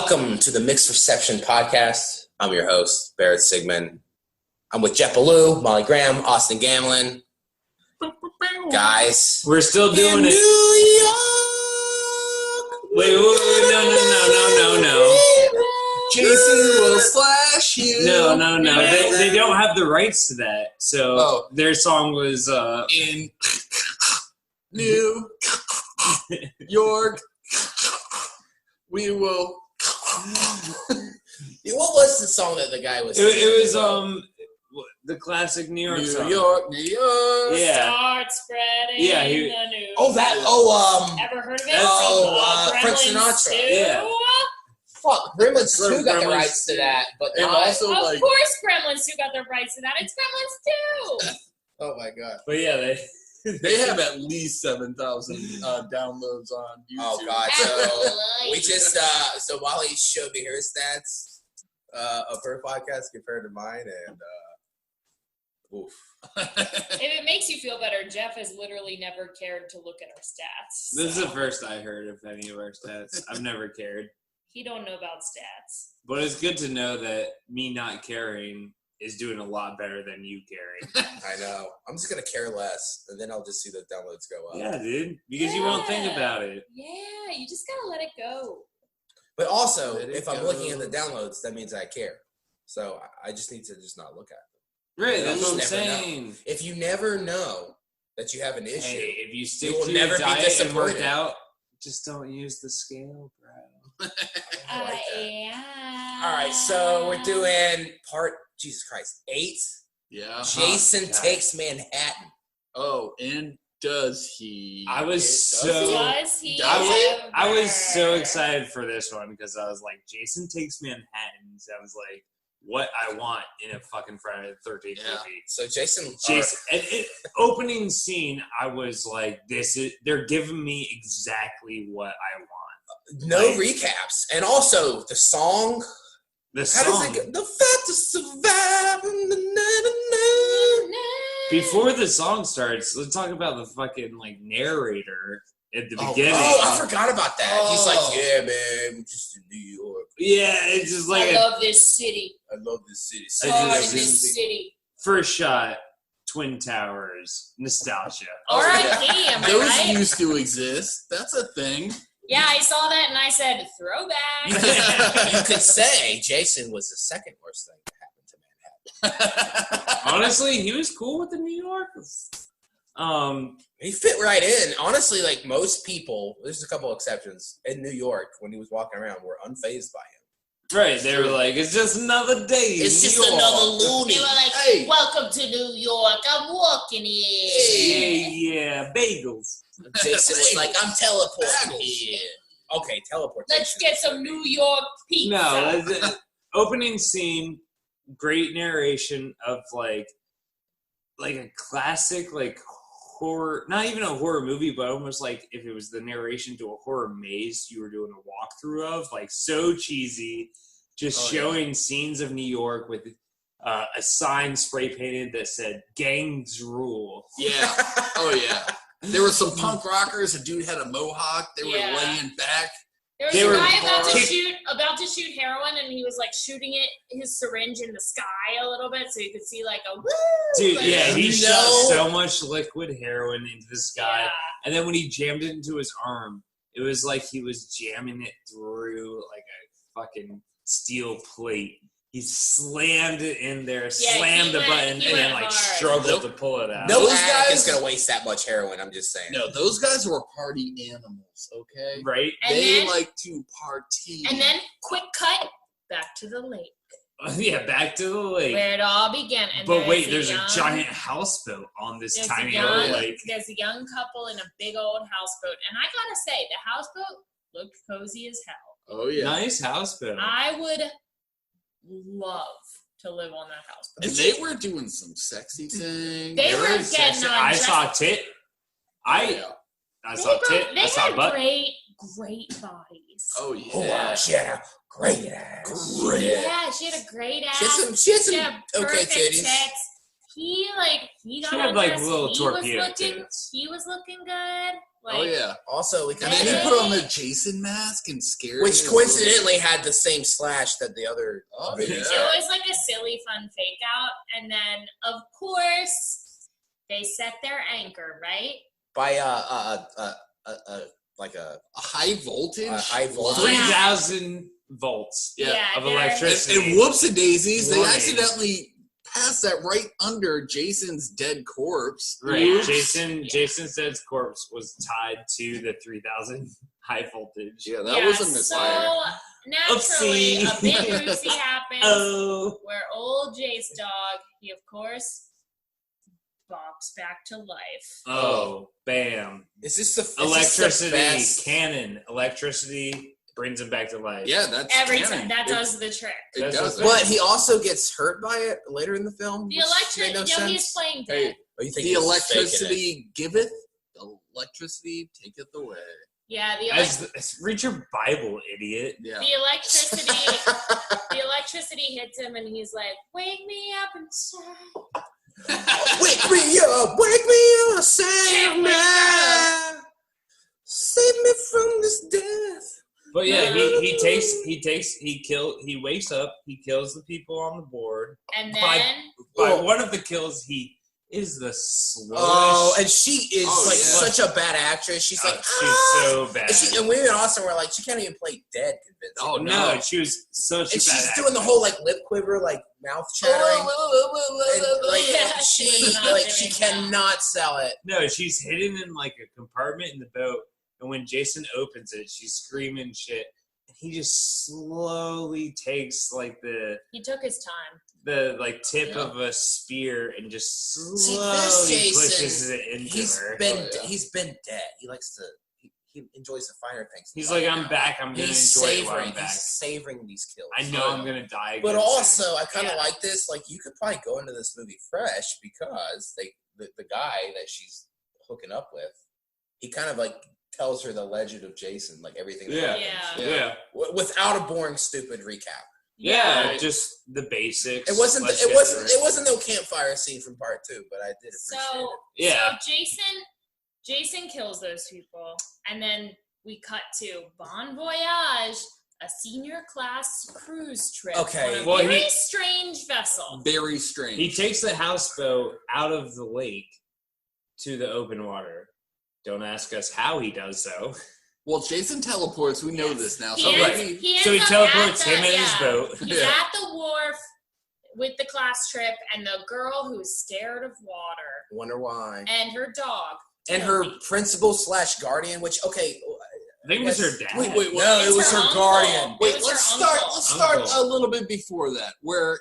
Welcome to the Mixed Reception Podcast. I'm your host, Barrett Sigmund. I'm with Jeff Ballou, Molly Graham, Austin Gamlin. Guys, we're still doing it. New York. Wait, no. Jason will slash you. No. They don't have the rights to that. So their song was in New York. We will. What was the song that the guy was singing? It was the classic New York song. New York. Yeah. Start spreading the news. Ever heard of it? Frank Sinatra. Yeah. Fuck, Gremlins 2 got the rights to that, but and also of course Gremlins 2 got the rights to that. It's Gremlins 2. Oh my god. But yeah, they have at least 7,000 downloads on YouTube. Oh god. So we just so Molly showed me her stats of her podcast compared to mine, and oof. If it makes you feel better, Jeff has literally never cared to look at our stats. This is the first I heard of any of our stats. I've never cared. He don't know about stats. But it's good to know that me not caring is doing a lot better than you caring. I know. I'm just gonna care less, and then I'll just see the downloads go up. Yeah, dude. Because you won't think about it. Yeah, you just gotta let it go. But also, if I'm looking at the downloads, that means I care. So I just need to just not look at them. Right, You that's what I'm just never saying. know. If you never know that you have an issue, Hey, if you stick you will to never your be diet and disappointed. work out, just don't use the scale, bro. I like that. Yeah. All right, so we're doing part, Jesus Christ, 8. Yeah. Jason God. Takes Manhattan. Oh, and does he? I was Does he I was so ever? excited for this one because I was like, Jason Takes Manhattan sounds like what I want in a fucking Friday the 13th movie. So Jason, Opening scene, I was like, they're giving me exactly what I want. no recaps, and also the song. The How song. does it go? The fact to survive. Before the song starts, let's talk about the fucking narrator at the beginning. Oh, I forgot about that. He's like, yeah, man, we're just in New York. Yeah, it's just like I love this city. I love this city. Oh, just- in this city. first shot, Twin Towers, nostalgia. R.I.P. Am I Those right? used to exist. That's a thing. Yeah, I saw that and I said, throwback. You could say Jason was the second worst thing that happened to Manhattan. Honestly, he was cool with the New York. He fit right in. Honestly, like most people, there's a couple exceptions in New York when he was walking around, were unfazed by him. Right, they were like, it's just another day. It's in just New York. another loony. They were like, Hey. welcome to New York. I'm walking here. Yeah, bagels. Jason was like, I'm teleporting Bagels. here. Okay, teleportation. Let's get some New York pizza. No, the opening scene, great narration of like a classic horror, not even a horror movie, but almost like if it was the narration to a horror maze you were doing a walkthrough of, like so cheesy, just showing scenes of New York with a sign spray painted that said "Gangs Rule." Yeah. Oh yeah. There were some punk rockers. A dude had a mohawk. They were laying back. There was They a were guy kick- about to shoot heroin, and he was like shooting his syringe in the sky a little bit, so you could see like a woo. Dude, like, yeah, he No. shot so much liquid heroin into the sky. Yeah. And then when he jammed it into his arm, it was like he was jamming it through like a fucking steel plate. He slammed it in there, slammed the button, and then hard. struggled to pull it out. No Those addict is guys- going to waste that much heroin, I'm just saying. No, those guys were party animals. Okay. Right? And They then- like to party. And then, quick cut, back to the lake, Yeah, back to the lake. where it all began. And But wait, there's a giant houseboat on this There's tiny a young, little lake. There's a young couple in a big old houseboat, and I gotta say, the houseboat looked cozy as hell. Oh yeah. Nice houseboat. I would love to live on that houseboat. And they were doing some sexy things. They were getting sexy. on I just- saw tit. I saw tit. They I saw had butt. great bodies. Oh Oh, yeah. she had a great ass. Great. Yeah, she had a great ass. She had some She had okay perfect titties. tits. he got She had, like, undressed. little He torpedo tits. He was looking good. Oh yeah. Also, we And kind then he of, put on the Jason mask and scared. which his coincidentally had the same slash that the other. Oh, video yeah. did. It was like a silly, fun fake out, and then of course they set their anchor right By like a high voltage. high voltage. line. 3,000 volts Yeah. of they're- electricity. And whoops and daisies, they Warning. accidentally passed that right under Jason's dead corpse. Right. Yeah. Jason's dead corpse was tied to the 3,000 high voltage. Yeah, that was a So misfire. naturally, Oopsie. a big oopsie happens Oh. where old Jace dog, he of course bops back to life. Oh, bam. Is this the Electricity, best? cannon. Electricity brings him back to life. Yeah, that's Every canon. time, that does the trick. It That's does. what- But he also gets hurt by it later in the film. The which electric, made no no, he's sense. playing dead. Hey, Oh, you think the he was faking it? electricity giveth, the electricity taketh away. Yeah, Read your Bible, idiot. Yeah. the electricity hits him, and he's like, "Wake me up inside." Wake me up, save me, save me from this death. But yeah, he wakes up, he kills the people on the board. And By- then By Oh. one of the kills, he is the slowest. Oh, and she is like yeah. such a bad actress. She's like, she's so bad. and we and Austin were like, she can't even play dead convincing. Oh no, she was such And a bad she's actress. doing the whole like lip quiver, like mouth chattering. And, like, Yeah, she she's not like doing she well. cannot sell it. No, she's hidden in like a compartment in the boat, and when Jason opens it, she's screaming shit. And he just slowly takes like he took his time. the like tip Yeah. of a spear and just See, slowly this pushes Jason, it into He's her. been Oh, yeah. he's been dead. He likes to he enjoys the finer things. in He's life like, I'm now. back. I'm gonna He's enjoy it while savoring. I'm back. He's savoring these kills. I know I'm gonna die. But again also, soon. I kind of Yeah. like this. Like, you could probably go into this movie fresh because the guy that she's hooking up with, he kind of like tells her the legend of Jason, like everything. That Yeah. happens, yeah. without a boring, stupid recap. Yeah, Right. just the basics. It wasn't. Let's It get wasn't. through It wasn't no campfire scene from part 2, but I did appreciate So, it. Yeah. so Jason kills those people, and then we cut to Bon Voyage, a senior class cruise trip. Okay. on a Well, very he- strange vessel. Very strange. He takes the houseboat out of the lake to the open water. Don't ask us how he does so. Well, Jason teleports. We know Yes. this now. He So right. maybe ends So he up teleports at the- him and his yeah. boat. He's Yeah. at the wharf with the class trip, and the girl who's scared of water, Wonder why. and her dog. And her principal / guardian, which okay. I think it was her dad. Wait. No, It's it was her her uncle. guardian. It Wait, was let's her start. uncle. Let's start Uncle. a little bit before that, where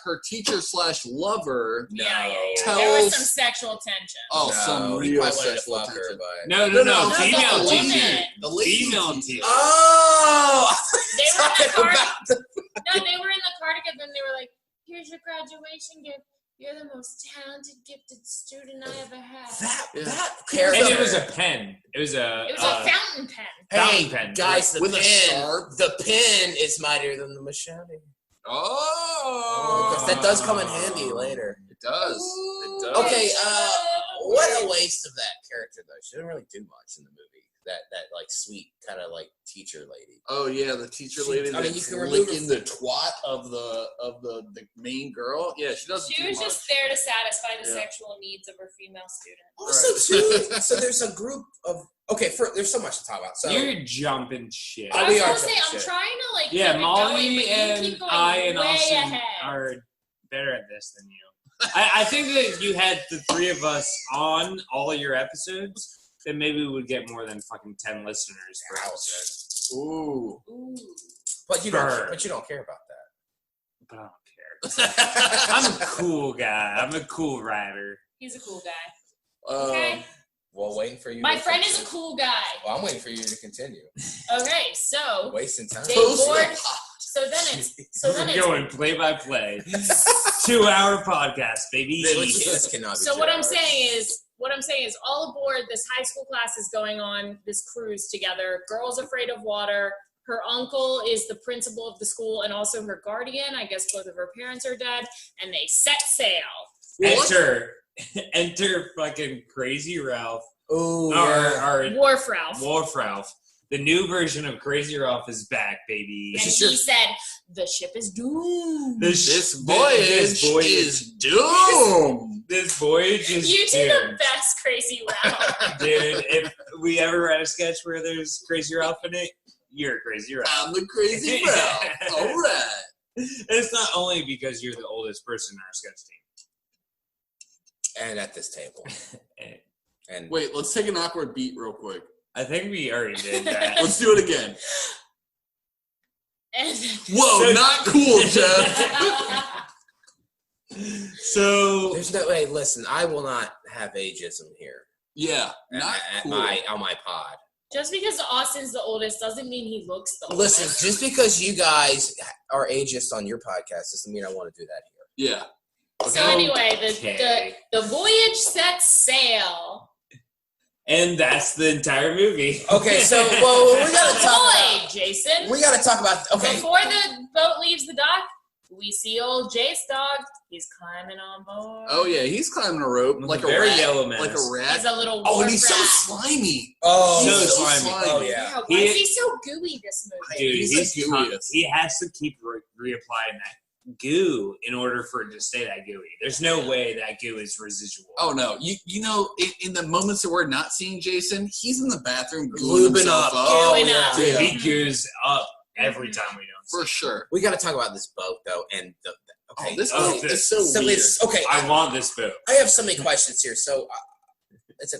her teacher / lover. Yeah. There Tells- was some sexual tension. Oh, No, some he real probably wanted to sexual fuck her, tension. but No, No, female the teacher. woman. The lady Female teacher. teacher. oh, They were in the talking car. about the No, they were in the car together, and they were like, "Here's your graduation gift. You're the most talented, gifted student I ever had." that Yeah. that And character. it was a pen. It was a. It was a fountain pen. Hey, fountain pen. guys, the With a pen. sharp. The pen is mightier than the machete. Oh, Because that does come in handy later. It does. It does. Okay, what a waste of that character though. She didn't really do much in the movie. That like sweet kind of like teacher lady. Oh yeah, the teacher She- lady I mean, that's you can remove licking the twat of the main girl. Yeah, she doesn't. She do was much. just there to satisfy the Yeah. sexual needs of her female student. Also, Right. too. So there's a group of there's so much to talk about. So You're jumping shit. Oh, I we was are gonna say, jumping I'm shit. trying to like Yeah, keep Molly it going, but you and keep going I and way Austin ahead. are better at this than you. I think that you had the three of us on all of your episodes, then maybe we would get more than fucking 10 listeners per episode. Ooh. Ooh. but you Burn. don't care about that. But I don't care. I'm a cool guy. I'm a cool writer. He's a cool guy. Okay. Well, waiting for you. My to friend is a continue. cool guy. Well, I'm waiting for you to continue. Okay, so Wasting time. They Post board- the pot. so then it's We're going play by play. 2-hour podcast, baby. This cannot be. so 2 what I'm hours. saying is all aboard this high school class is going on this cruise together. Girl's afraid of water. Her uncle is the principal of the school and also her guardian. I guess both of her parents are dead, and they set sail. Enter fucking Crazy Ralph. Oh, yeah. Wharf Ralph. Wharf Ralph. The new version of Crazy Ralph is back, baby. And he said, the ship is doomed. This voyage is doomed. This voyage is You do doomed. the best Crazy Ralph. Dude, if we ever write a sketch where there's Crazy Ralph in it, you're Crazy Ralph. I'm the Crazy Ralph. All right. It's not only because you're the oldest person in our sketch team. And at this table. And Wait, let's take an awkward beat real quick. I think we already did that. Let's do it again. And Whoa, not cool, Jeff. So there's no way. Listen, I will not have ageism here. Yeah, not cool. on my pod. just because Austin's the oldest doesn't mean he looks the Listen, oldest. just because you guys are ageist on your podcast doesn't mean I want to do that here. Yeah. So anyway, the voyage sets sail. And that's the entire movie. Okay, so we gotta talk Ahoy, about. Jason. We gotta talk about. Okay. Before the boat leaves the dock, we see old Jace dog. He's climbing on board. Oh yeah, he's climbing a rope With like a a very rat. yellow mask. Like a rat. He's a little Oh, and wharf he's so rat. slimy. Oh, So He's slimy. Oh yeah. Yeah, why is he so gooey this movie? Dude, He's the gooeyest. he has to keep reapplying that goo in order for it to stay that gooey. There's no way that goo is residual. Oh no, you know in the moments that we're not seeing Jason, he's in the bathroom gooing Lubing himself up. up. Gooing up. Dude, Yeah. he goos up every time we don't see For him. sure. We gotta talk about this boat though, and okay. Oh, this Oh, boat is so so weird. it's okay. I want this boat. I have so many questions here. So it's a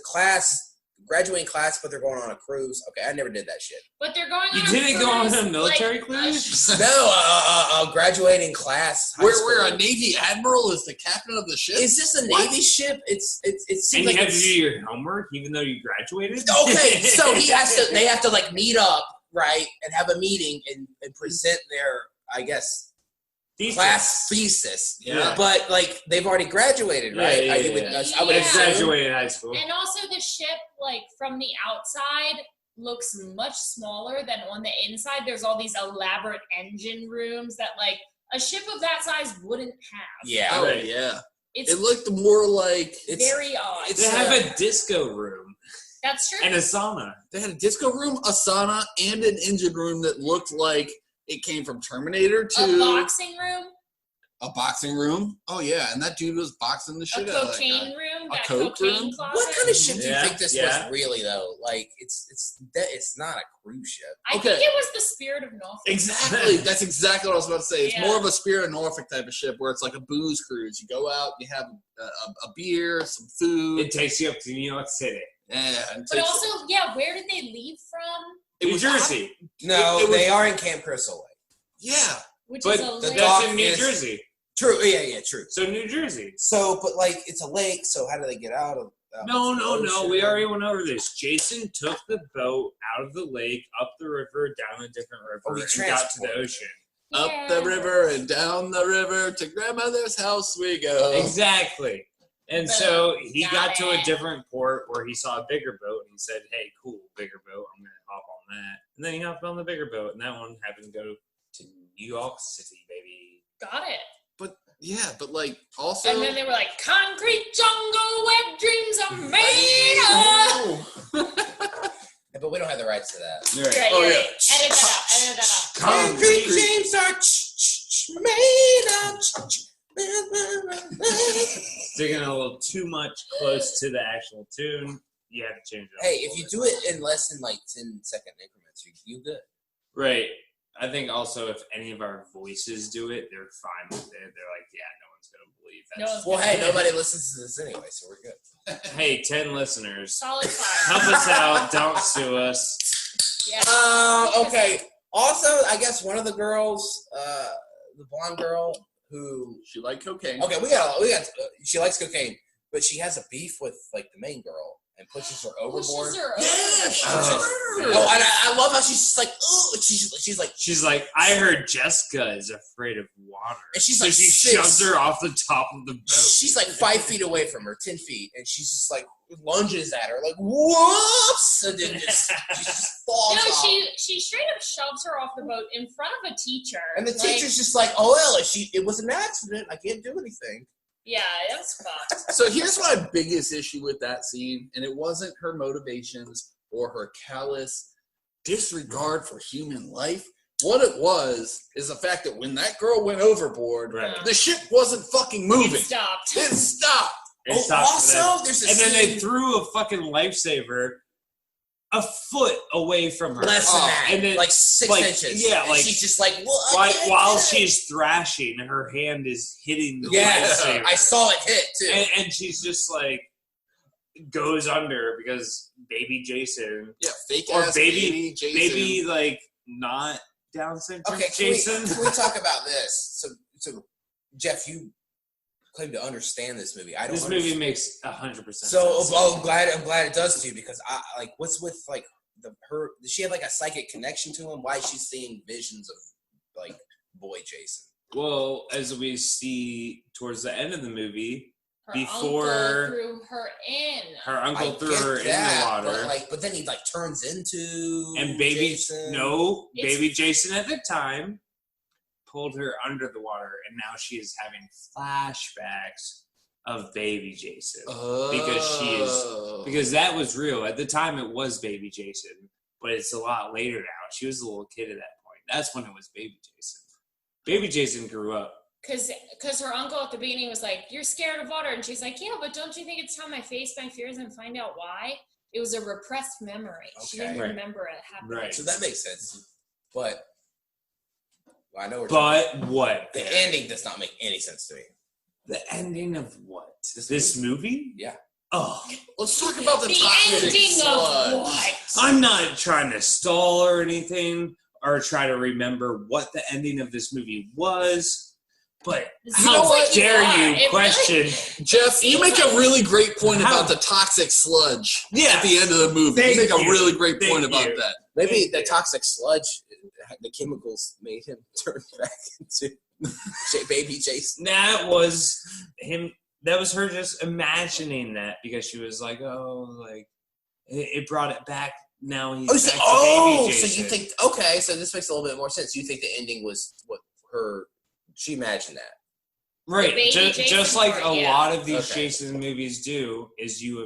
graduating class, but they're going on a cruise. Okay, I never did that shit. But they're going You on didn't go on cruise, a military like, cruise? No, graduating class. high Where school. a Navy admiral is the captain of the ship. Is this a What? Navy ship? It And seems you like have to it's, do your homework even though you graduated? okay. So they have to like meet up, right, and have a meeting and present their, I guess, Thesis. class thesis. Yeah. But like they've already graduated, right? Yeah, I yeah, would, yeah. I would Yeah. assume. Graduated high school. And also the ship, like from the outside, looks much smaller than on the inside. There's all these elaborate engine rooms that like a ship of that size wouldn't have. Yeah. Oh Right. yeah. It's It looked more like very odd. it's- They have a disco room That's true. and a sauna. they had a disco room, a sauna, and an engine room that looked like it came from Terminator A 2. boxing room, A boxing room. Oh yeah, and that dude was boxing the a shit out of that cocaine guy. room, A that coke cocaine room? closet. What kind of ship do you Yeah, think this yeah. was really though? Like it's not a cruise ship. I Okay. think it was the Spirit of Norfolk. Exactly. That's exactly what I was about to say. It's Yeah. more of a Spirit of Norfolk type of ship where it's like a booze cruise. You go out, you have a beer, some food. It takes you up to New York City. Yeah, and But takes- also, yeah, where did they leave from? it New was Jersey. No, It was- they are in Camp Crystal Lake. Yeah. Which But is a the lake. dock that's in New is- Jersey. True. Yeah, true. So New Jersey. So, but like it's a lake. So how do they get out of? No. ocean? We already went over this. Jason took the boat out of the lake, up the river, down a different river, Oh, he and got to the transported. ocean. Up Yeah. the river and down the river to grandmother's house we go. Exactly. And so he Got got to a it. different port where he saw a bigger boat, and he said, "Hey, cool, bigger boat. I'm gonna hop on that." And then he hopped on the bigger boat, and that one happened to go to New York City, baby. Got it. But like also And then they were like, concrete jungle where dreams are made of. Yeah, but we don't have the rights to that. Right, Oh, yeah. yeah. Edit that out. Edit that out. Concrete. dreams are made of. Sticking a little too much close to the actual tune, you have to change it up. Hey, a if little you bit. do it in less than like 10-second increments, you good. Right. I think also if any of our voices do it, they're fine with it. They're like, yeah, no one's going to believe that. No one's Well, hey, nobody listens to this anyway, so we're good. Hey, 10 listeners, Solid 5. help us out. Don't sue us. Yeah. Okay. Also, I guess one of the girls, the blonde girl who. she liked cocaine. Okay, we got. She likes cocaine, but she has a beef with like the main girl and pushes her overboard. Pushes her Yeah, over. she Oh. murdered her. Oh, and I love how she's just like, oh, she's like, She's like, I heard Jessica is afraid of water. And she's so like she 6. shoves her off the top of the boat. she's like 5 feet away from her, 10 feet, and she's just like lunges at her, like whoops, and then she just falls No, off. she straight up shoves her off the boat in front of a teacher. And the Like, teacher's just like, oh well, it was an accident. I can't do anything. Yeah, it was fucked. So here's my biggest issue with that scene, and it wasn't her motivations or her callous disregard for human life. What it was is the fact that when that girl went overboard, the ship wasn't fucking moving. It stopped. It stopped. It stopped also, there's a and scene. then they threw a fucking lifesaver a foot away from her. Less than that. And then, like 6 inches. Yeah, and like she's just like, what? while she's thrashing, her hand is hitting the lifesaver. I saw it hit too. And she's just like goes under because baby Jason. Yeah, fake Or ass baby Jason. Maybe like not Down syndrome. Okay, Jason. Can we talk about this? So Jeff, you claim to understand this movie. I don't. This movie makes 100% So sense. I'm glad it does too, because I like what's with like her. Does she have like a psychic connection to him? Why is she seeing visions of like boy Jason? Well, as we see towards the end of the movie, Her before uncle threw her in. her uncle I threw get her that, in the water, but then he like turns into and baby Jason. baby Jason at the time pulled her under the water, and now she is having flashbacks of baby Jason because that was real at the time. It was baby Jason, but it's a lot later now. She was a little kid at that point. That's when it was baby Jason. Baby Jason grew up. Because her uncle at the beginning was like, "You're scared of water," and she's like, "Yeah, but don't you think it's time I face my fears and find out why?" It was a repressed memory. She didn't Right. remember it happening. Right. So that makes sense, but I know. What? The ending does not make any sense to me. The ending of what? This movie? Yeah. Oh, Let's talk about the The toxic ending sludge. of what? I'm not trying to stall or anything or try to remember what the ending of this movie was, but how like you dare are. you It question? Jeff, you make a really great point How- about the toxic sludge Yeah. at the end of the movie. Thank you make a you. really great Thank point about you. that. Maybe the toxic sludge, the chemicals made him turn back into baby Jason. That was him. That was her just imagining that because she was like, "Oh, like it brought it back." Now he's back to baby Jason. So you think okay? So this makes a little bit more sense. You think the ending was what she imagined that? Right, baby just Jason like part, a yeah. lot of these Okay. Jason movies do, is you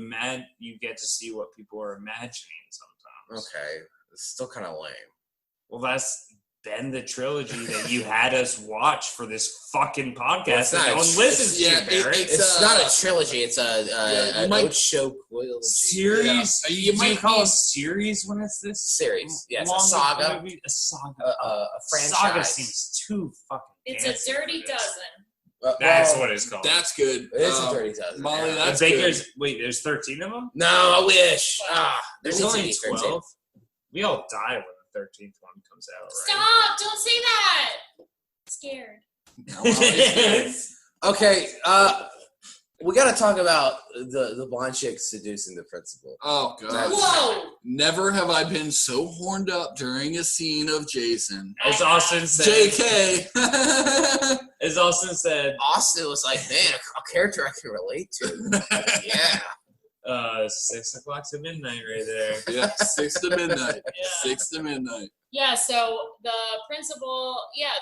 get to see what people are imagining sometimes. Okay, it's still kind of lame. Well, that's been the trilogy that you had us watch for this fucking podcast It's that not no one a- listens yeah, to, Barrett. It's not a trilogy. It's you a might- show trilogy. Series? Yeah. You You might might call be- a series when it's this Series. Yeah, it's a long saga. movie? A saga. A franchise. Saga seems too fucking. It's fancy a dirty for this. dozen. That's what it's called. That's good. It is a dirty dozen. Molly, yeah. The that's Baker's. good. Wait, there's 13 of them. No, I wish. There's needs to only be 13. 12. We all die when the 13th one comes out, right? Stop! Don't say that. Scared. Okay, we got to talk about the blonde chick seducing the principal. Oh god. Whoa! Never have I been so horned up during a scene of Jason. As Austin said. JK. As Austin said. Austin was like, man, a character I can relate to. Yeah. 6 o'clock to midnight right there. Yeah, 6 to midnight. Yeah. 6 to midnight. Yeah, so the principal,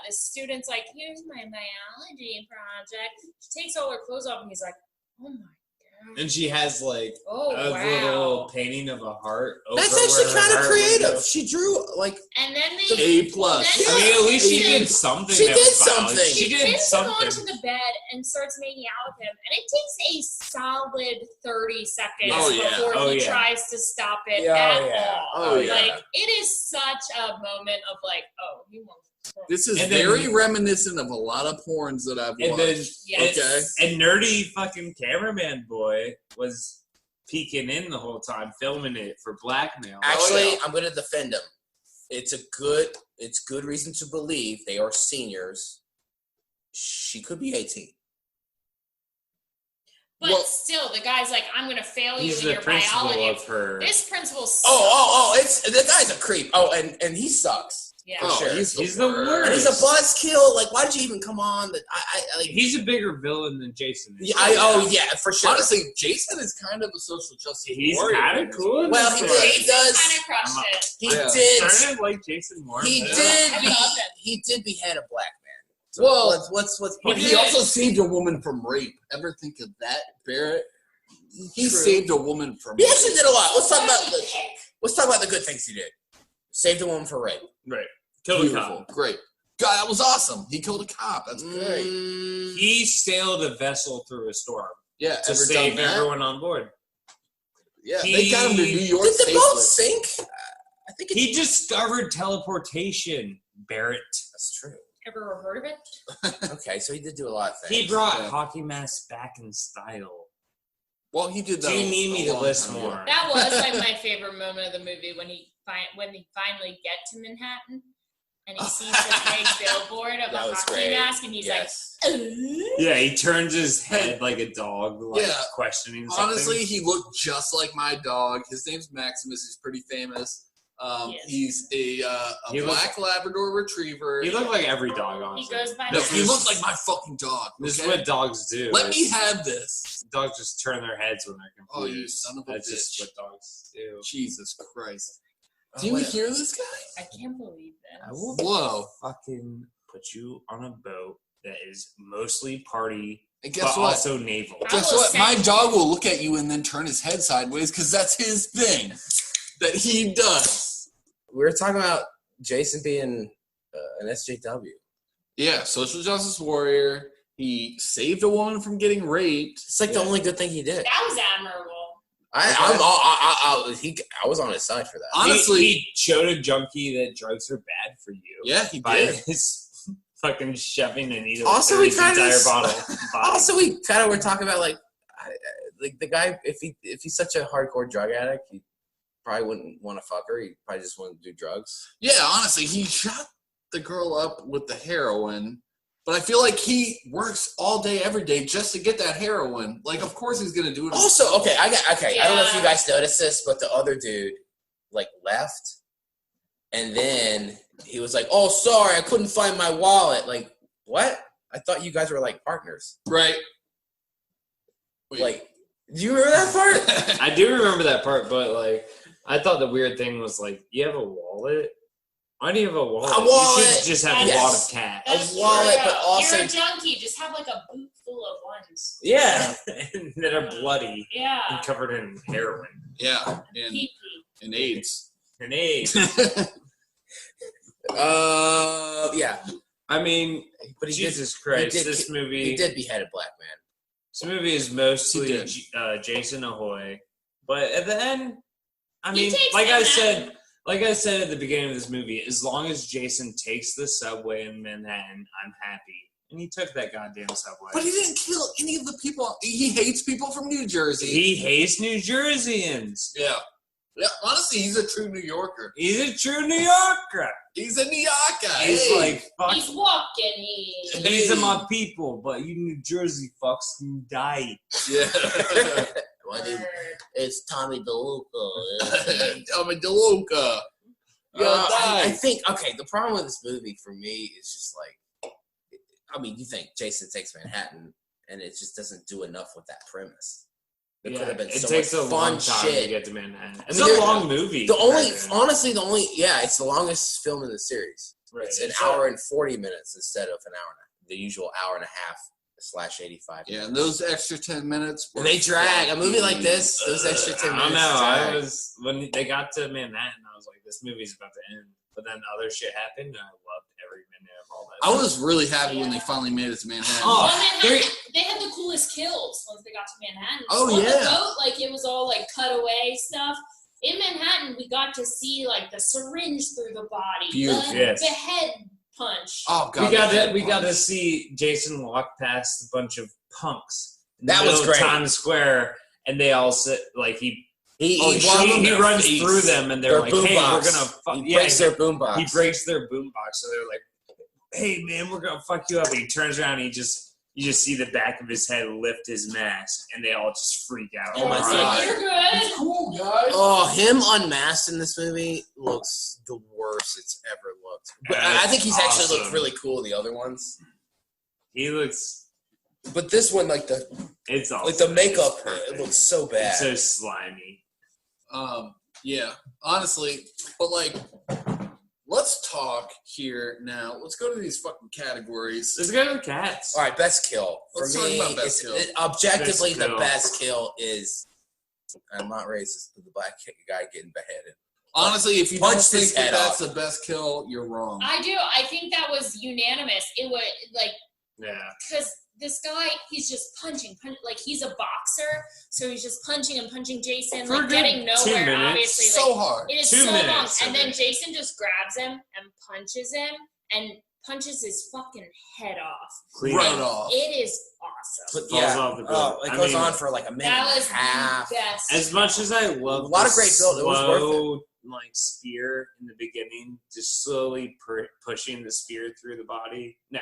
the student's like, here's my biology project. She takes all her clothes off and he's like, oh my god. And she has like Oh, a wow. little painting of a heart. Over That's actually where her kind of heart creative. would go. She drew, like, And then they... A plus. then I mean, at least she they- did something. She that did was violent. something. She She did pins him onto something. the bed and starts making out with him. And it takes a solid 30 seconds Oh, yeah. before Oh, he yeah. tries to stop it Yeah, at oh, yeah. all. Oh, yeah. Like, it is such a moment of like, oh, he wants to. This is And then- very reminiscent of a lot of porns that I've And watched. then Yes. and nerdy fucking cameraman boy was peeking in the whole time, filming it for blackmail. actually, yeah. I'm going to defend them. It's good reason to believe they are seniors. She could be 18. But Well- still, the guy's like, I'm going to fail you He's in the your principal biology. of her. This principal sucks. It's the guy's a creep. Oh, and he sucks. Yeah. Oh, sure. He's the worst. And he's a buzzkill. Like, why did you even come on? That I like. He's a bigger villain than Jason is. Yeah, for sure. Honestly, Jason is kind of a social justice He's warrior. kind of cool. in Well, this he story. did. He does. kind of crushed it. He Yeah. did. Started like Jason more. He but- did. I love it. He did behead a black man. So Well, what's But he also saved a woman from rape. Ever think of that, Barrett? He saved a woman from He rape. actually did a lot. Let's talk about the good things he did. Saved a woman for rape. Right. Killed a Beautiful. cop. Great. God, that was awesome. He killed a cop. That's great. He sailed a vessel through a storm Yeah, to save everyone on board. Yeah, they got him to New York Did the safely. boat sink? I think He discovered teleportation, Barrett. That's true. Ever heard of it? Okay, so he did do a lot of things. He brought hockey masks back in style. Well, he did that. Do you need me a to long list time ago. more? That was like my favorite moment of the movie when he finally get to Manhattan and he sees the big billboard of a That was hockey great. mask and he's like, Yeah, he turns his head like a dog, like questioning something. Honestly, he looked just like my dog. His name's Maximus. He's pretty famous. Yes. He's a He black Labrador Retriever. he looked like every dog, he honestly. goes by No, the he looked like my fucking dog. This is okay? what dogs do. Let me have this. Dogs just turn their heads when they're confused. Oh, you son of a That's just bitch. what dogs do. Jesus Christ. Oh, Do you wait. hear this guy? I can't believe I this. will Whoa. fucking put you on a boat that is mostly party, And but guess what? also naval. I Guess will what? My send- dog will look at you and then turn his head sideways because that's his thing that he does. We were talking about Jason being an SJW. Yeah, social justice warrior. He saved a woman from getting raped. It's like the only good thing he did. That was admirable. I was on his side for that. Honestly, he showed a junkie that drugs are bad for you. yeah, he By did. his fucking shoving a needle Also, through we his kinda entire s- bottle. Also, we kind of were talking about like the guy. If he's such a hardcore drug addict, he probably wouldn't want to fuck her. He probably just want to do drugs. Yeah, honestly, he shot the girl up with the heroin, but I feel like he works all day, every day just to get that heroin. Like, of course he's gonna do it. Also, okay, I don't know if you Yeah. guys noticed this, but the other dude like left, and then he was like, "Oh, sorry, I couldn't find my wallet." Like, what? I thought you guys were like partners. Right. Wait. Like, do you remember that part? I do remember that part, but like, I thought the weird thing was like, you have a wallet. Why do you have a wallet? A wallet, You should just have yes. a wad of cash. That's wallet, true. but also- You're a junkie. Just have like a boot full of ones. Yeah, and that are bloody Yeah. and covered in heroin Yeah, and Pee-pee. AIDS. and AIDS. Yeah. I mean, But he Jesus Christ, he did- this movie. He did behead a black man. This movie is He mostly did. Jason Ahoy, but at the end, I He mean, takes like I Manhattan. said at the beginning of this movie, as long as Jason takes the subway in Manhattan, I'm happy. And he took that goddamn subway. But he didn't kill any of the people. He hates people from New Jersey. He hates New Jerseyans. Yeah. Yeah, honestly, he's a true New Yorker. He's a true New Yorker. He's a New Yorker. He's Hey. like, fuck, He's walking. He. these are my people, but you New Jersey fucks can die. Yeah. Well, dude, it's Tommy DeLuca. Tommy DeLuca. I think, okay, the problem with this movie for me is just like, I mean, you think Jason Takes Manhattan, and it just doesn't do enough with that premise. It could have been it so takes much a long fun time to shit. get to Manhattan. It's I mean, a long movie. Honestly, it's the longest film in the series. Right. It's an hour and 40 minutes instead of an hour, the usual hour and a half / 85. Yeah, and those extra 10 minutes. And they drag. A movie like this, those extra 10 I don't minutes. know. drag. I was when they got to Manhattan, I was like, "This movie's about to end." But then other shit happened, and I loved every minute of all that. I was really happy when they finally made it to Manhattan. Oh, Well, they had the coolest kills once they got to Manhattan. Oh, On yeah. the boat, like it was all like cutaway stuff. In Manhattan, we got to see like the syringe through the body, Beautiful. Yes. the head punch. Oh, God. we got to see Jason walk past a bunch of punks in the That was middle of great. Times Square, and they all sit like he He runs face. through them, and they're Their like, boombox. "Hey, we're gonna fuck." He breaks their boombox. He breaks their boombox, so they're like, "Hey, man, we're gonna fuck you up." And he turns around, and you just see the back of his head lift his mask, and they all just freak out. Oh my It's God. like, you're good. Cool, guys. Oh, him unmasked in this movie looks the worst it's ever looked. But I think he's actually looked Awesome. really cool. The other ones, He looks. but this one, like the It's makeup, It's perfect. it looks so bad. It's so slimy. Yeah, honestly, but like, let's talk here now. Let's go to these fucking categories. Let's go to the cats. All right, best kill. Let's For talk me, about best kill. Objectively, Best the kill. best kill is, I'm not racist, but the black guy getting beheaded. Honestly, if you Punched don't his think head that's off. the best kill, you're wrong. I do. I think that was unanimous. It was like, Yeah. because this guy, he's just punching, like he's a boxer, so he's just punching and punching Jason, For a like good getting 2 nowhere. minutes. Obviously, so like hard. it is 2 so long. minutes And of then it. Jason just grabs him and punches him and punches his fucking head off. Clean Right off. off. It is awesome. But Falls yeah, off the building. it I goes mean, on for like a minute That and was a half. the best. As much as I love A lot of the great build, it was worth it. slow, like spear in the beginning, just slowly pushing the spear through the body. No,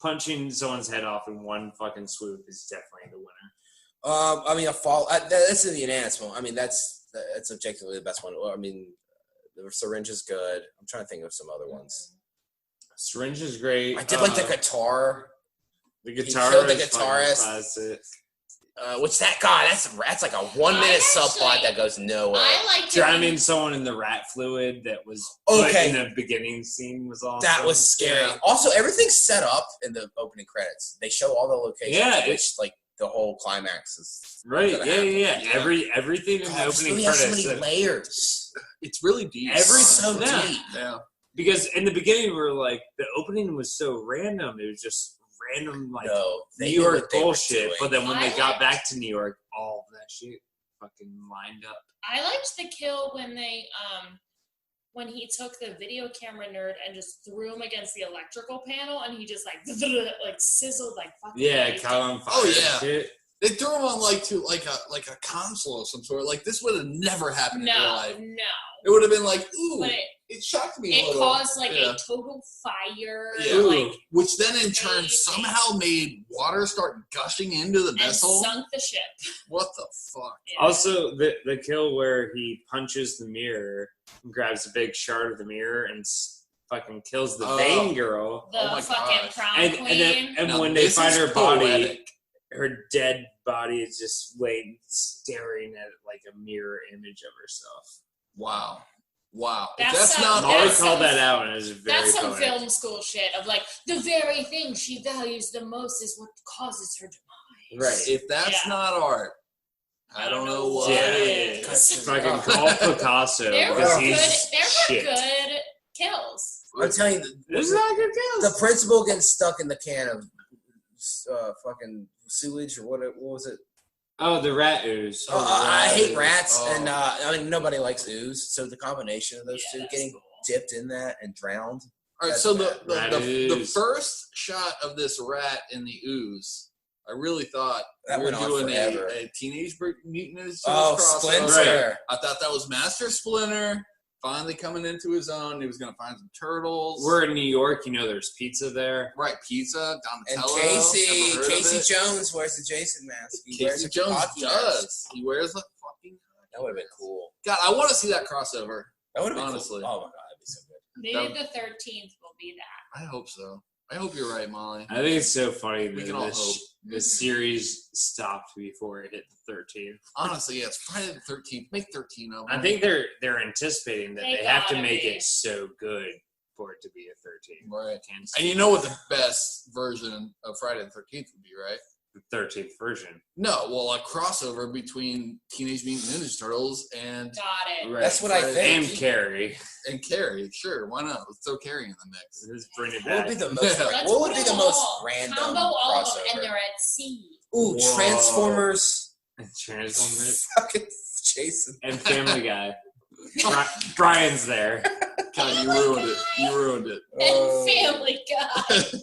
punching someone's head off in one fucking swoop is definitely the winner. I mean, a fall. That's in the unanimous one. I mean, that's objectively the best one. I mean, the syringe is good. I'm trying to think of some other ones. Syringe is great. I did like the guitar, The he guitar. killed the is fucking guitarist. classic. which that's like a 1 minute subplot actually- that goes nowhere. I liked it. Drowning someone in the rat fluid that was put Okay. in the beginning scene was awesome. That was scary. Yeah. Also, everything's set up in the opening credits. They show all the locations, Yeah, which like the whole climax is right. gonna Yeah, happen. yeah, Yeah. Everything in God, the this opening movie has so credits. many layers. It's really deep. Every- so yeah. deep. Yeah. Because in the beginning we were like, the opening was so random. It was just random, like No, New they knew York what they were bullshit. doing. But then when I they got liked- back to New York, all of that shit fucking lined up. I liked the kill when they when he took the video camera nerd and just threw him against the electrical panel and he just like sizzled like fucking Yeah, crazy. caught on fire. Oh, and yeah. shit. They threw him on like a console of some sort. Like this would have never happened in real No, life. no. It would have been like, ooh, But it shocked me a it little. caused like Yeah. a total fire. Yeah. Like Which then in turn Amazing. somehow made water start gushing into the and vessel. sunk the ship. What the fuck? Yeah. Also, the kill where he punches the mirror, grabs a big shard of the mirror, and fucking kills the Oh. Bane girl. The Oh my fucking gosh. prom And queen. and Now when they this find is her body, poetic. her dead body is just laying staring at like a mirror image of herself. Wow. Wow. If That's that's some- not Molly that's called some- that out, and it was very That's some poetic. film school shit of like the very thing she values the most is what causes her demise. Right. if that's Yeah. not art, I don't know what Yeah, is. it's fucking call Picasso There were because good. he's There were shit. good kills. I'm telling you, There's not good kills. the principal getting stuck in the can of fucking sewage or what was it? Oh, the rat ooze. I hate rats, Oh. and I mean nobody likes ooze. So the combination of those two that's getting cool. dipped in that and drowned. All right, That's so bad. the first shot of this rat in the ooze, I really thought That we were went on doing forever. a Teenage Mutant Ninja Turtles Oh, crossover. Splinter! I thought that was Master Splinter finally coming into his own. He was going to find some turtles. We're in New York, you know there's pizza there. right, pizza, And Donatello. never heard of Casey it. Jones wears the Jason mask. He wears Casey a Jones hockey mask. does. He wears a fucking. That would have been cool. God, I want to see that crossover. That would have been Honestly. cool. Oh my god, that'd be so good. Maybe the 13th will be that. I hope so. I hope you're right, Molly. I think it's so funny We that can all hope. this series stopped before it hit the 13th. Honestly, yeah, it's Friday the 13th. Make 13 of them. I think they're anticipating that They they have to gotta make be. it so good for it to be a 13th. Right. Can't And you know what the best version of Friday the 13th would be, right? the 13th version. No, well, a crossover between Teenage Mutant Ninja Turtles and Got it. Right. That's what I Right. think. And Carrie. Carrie. Sure, why not? Let's throw Carrie in the mix. Let's bring it What would back. be the most? Yeah. Like, Let's what would put be the them most all. random Combo all of them, crossover? and they're at sea. Ooh, Whoa. Transformers. Transformers Fucking Jason. and Family Guy. Brian's there. God, you ruined it. You ruined it. Oh. And Family Guy.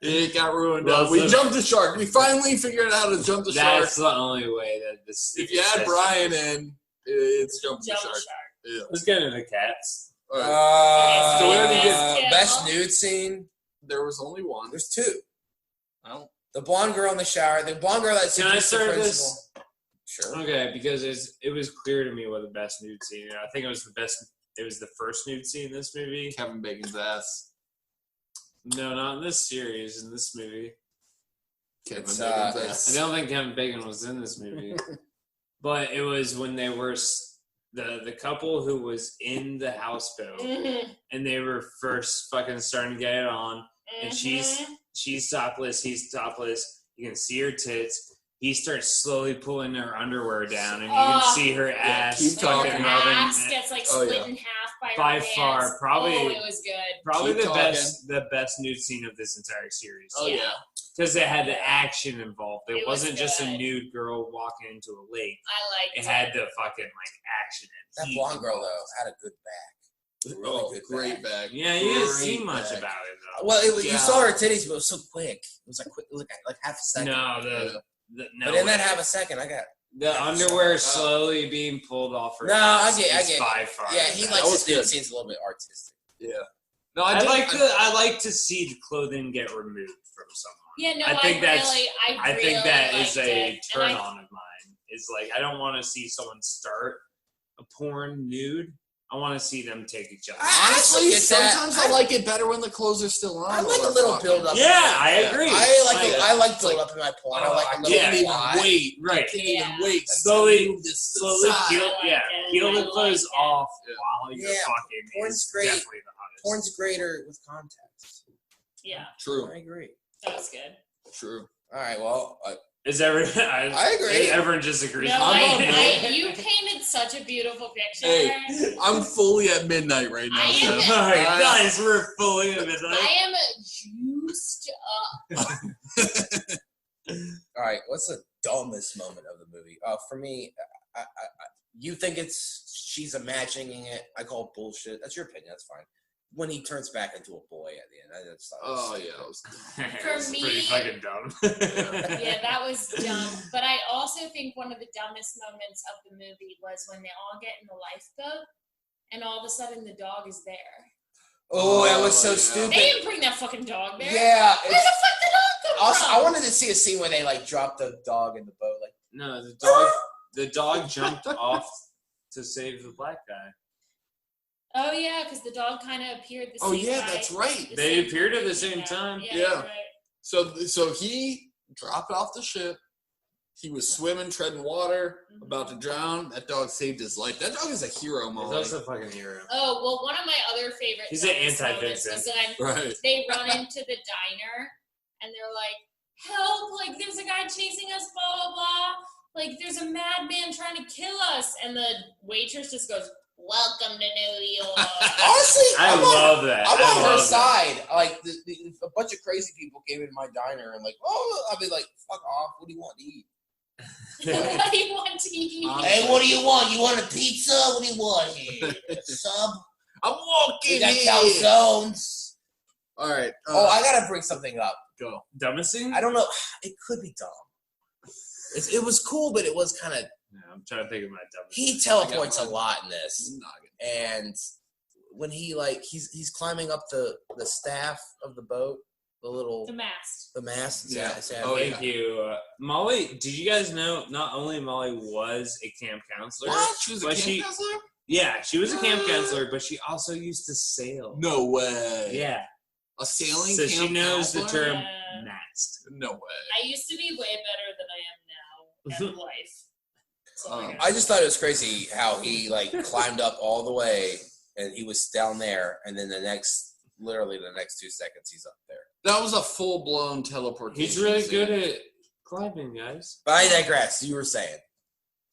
It got ruined. Well, We so- jumped the shark. We finally figured out how to jump the shark. That's the only way that this. If you add Brian in, it's jump the Jump shark. shark. Yeah. Let's get into the cats. All right. So where did he get- best nude scene? There was only one. There's two. Well, The blonde girl in the shower. The blonde girl that Can I seduced the start principal. this? Sure. Okay, because it was clear to me what the best nude scene. I think it was the best. It was the first nude scene in this movie. Kevin Bacon's ass. No, not in this series. In this movie, Kevin It's, Bacon's it's- ass. I don't think Kevin Bacon was in this movie. But it was when they were the couple who was in the houseboat, and they were first fucking starting to get it on, and she's topless, he's topless. You can see her tits. He starts slowly pulling her underwear down, and you can see her ass. Keep talking. Her ass gets like split in half by her far, probably. Oh, it was good. Probably Keep the best nude scene of this entire series. Oh yeah. Because it had the action involved. It wasn't was just a good. nude girl walking into a lake. I liked It had the fucking action. That blonde girl though had a good back. Really good great back. Yeah, you didn't see Great much back. about it though. Well, you saw her titties, but it was so quick. It was like quick, like half a second. No, But in that half a second, I got the underwear slowly being pulled off her. No, ass I get. is by far Yeah, the he best. likes his nude scenes a little bit artistic. Yeah. No, I like to see the clothing get removed from someone. Yeah, no, I think that liked is a it. turn on of mine. It's like I don't want to see someone start a porn nude. I want to see them take each other. Honestly, get sometimes that. I like it better when the clothes are still on. I like a little build up. Yeah, I agree. I like build up in my porn. I like a little can't even plot. wait. Right. Can't even wait. Slowly Move this to the Slowly side. peel the clothes it. off while you're Yeah, fucking. porn's is great. Definitely the hottest. Porn's greater with context. Yeah, True. I agree. that was good. True. All right. Well, Is everyone? I agree. Everyone disagrees. No, I'm on board. you painted such a beautiful picture. Hey, I'm fully at midnight right now. I am- So. Alright, guys, we're fully in it. I am juiced up. all right. What's the dumbest moment of the movie? For me, you think she's imagining it. I call it bullshit. That's your opinion. That's fine. When he turns back into a boy at the end, I just thought. Oh yeah. It was, It's me- pretty fucking dumb. Yeah, that was dumb. But I also think one of the dumbest moments of the movie was when they all get in the lifeboat, and all of a sudden the dog is there. Oh, that was so yeah. stupid. They didn't bring that fucking dog there. Yeah. Where the fuck did the dog come Also, from? I wanted to see a scene where they like drop the dog in the boat. Like, No, the dog jumped off to save the black guy. Oh yeah, because the dog kind of appeared the oh same yeah, time. that's right. They appeared at the same time. Yeah. Yeah. You're right. So he dropped off the ship. He was swimming, treading water, about to drown. That dog saved his life. That dog is a hero, He's Molly. also a fucking hero. Oh well, one of my other favorite. He's an dumbest moments anti-Vincent. was when Right. they run into the diner and they're like, "Help! Like there's a guy chasing us, blah blah blah. Like there's a madman trying to kill us." And the waitress just goes, "Welcome to New York." honestly, I love that. I'm I on her love that. side. Like, a bunch of crazy people came in my diner and like, oh, I'll be like, fuck off. What do you want to eat? What do you want to eat? Hey, what do you want? You want a pizza? What do you want here? Sub? I'm walking We got here. calzones. All right. Oh, I gotta bring something up. go. Dumbest scene? I don't know. It could be dumb. It was cool, but it was kind of. Yeah, I'm trying to think of my dumbest. He teleports a lot in this, Noggin. and when he's climbing up the staff of the boat, the mast. Yeah. Oh, Thank you. Molly, did you guys know not only Molly was a camp counselor? What? She was a but camp counselor? Yeah, she was a camp counselor, but she also used to sail. No way. Yeah. A sailing So camp she knows the counselor? term Yeah. mast. No way. I used to be way better than I am now in life. So I just thought it was crazy how he like climbed up all the way and he was down there, and then literally the next 2 seconds he's up there. That was a full-blown teleportation. He's really scene. good at climbing, guys. But I digress. You were saying.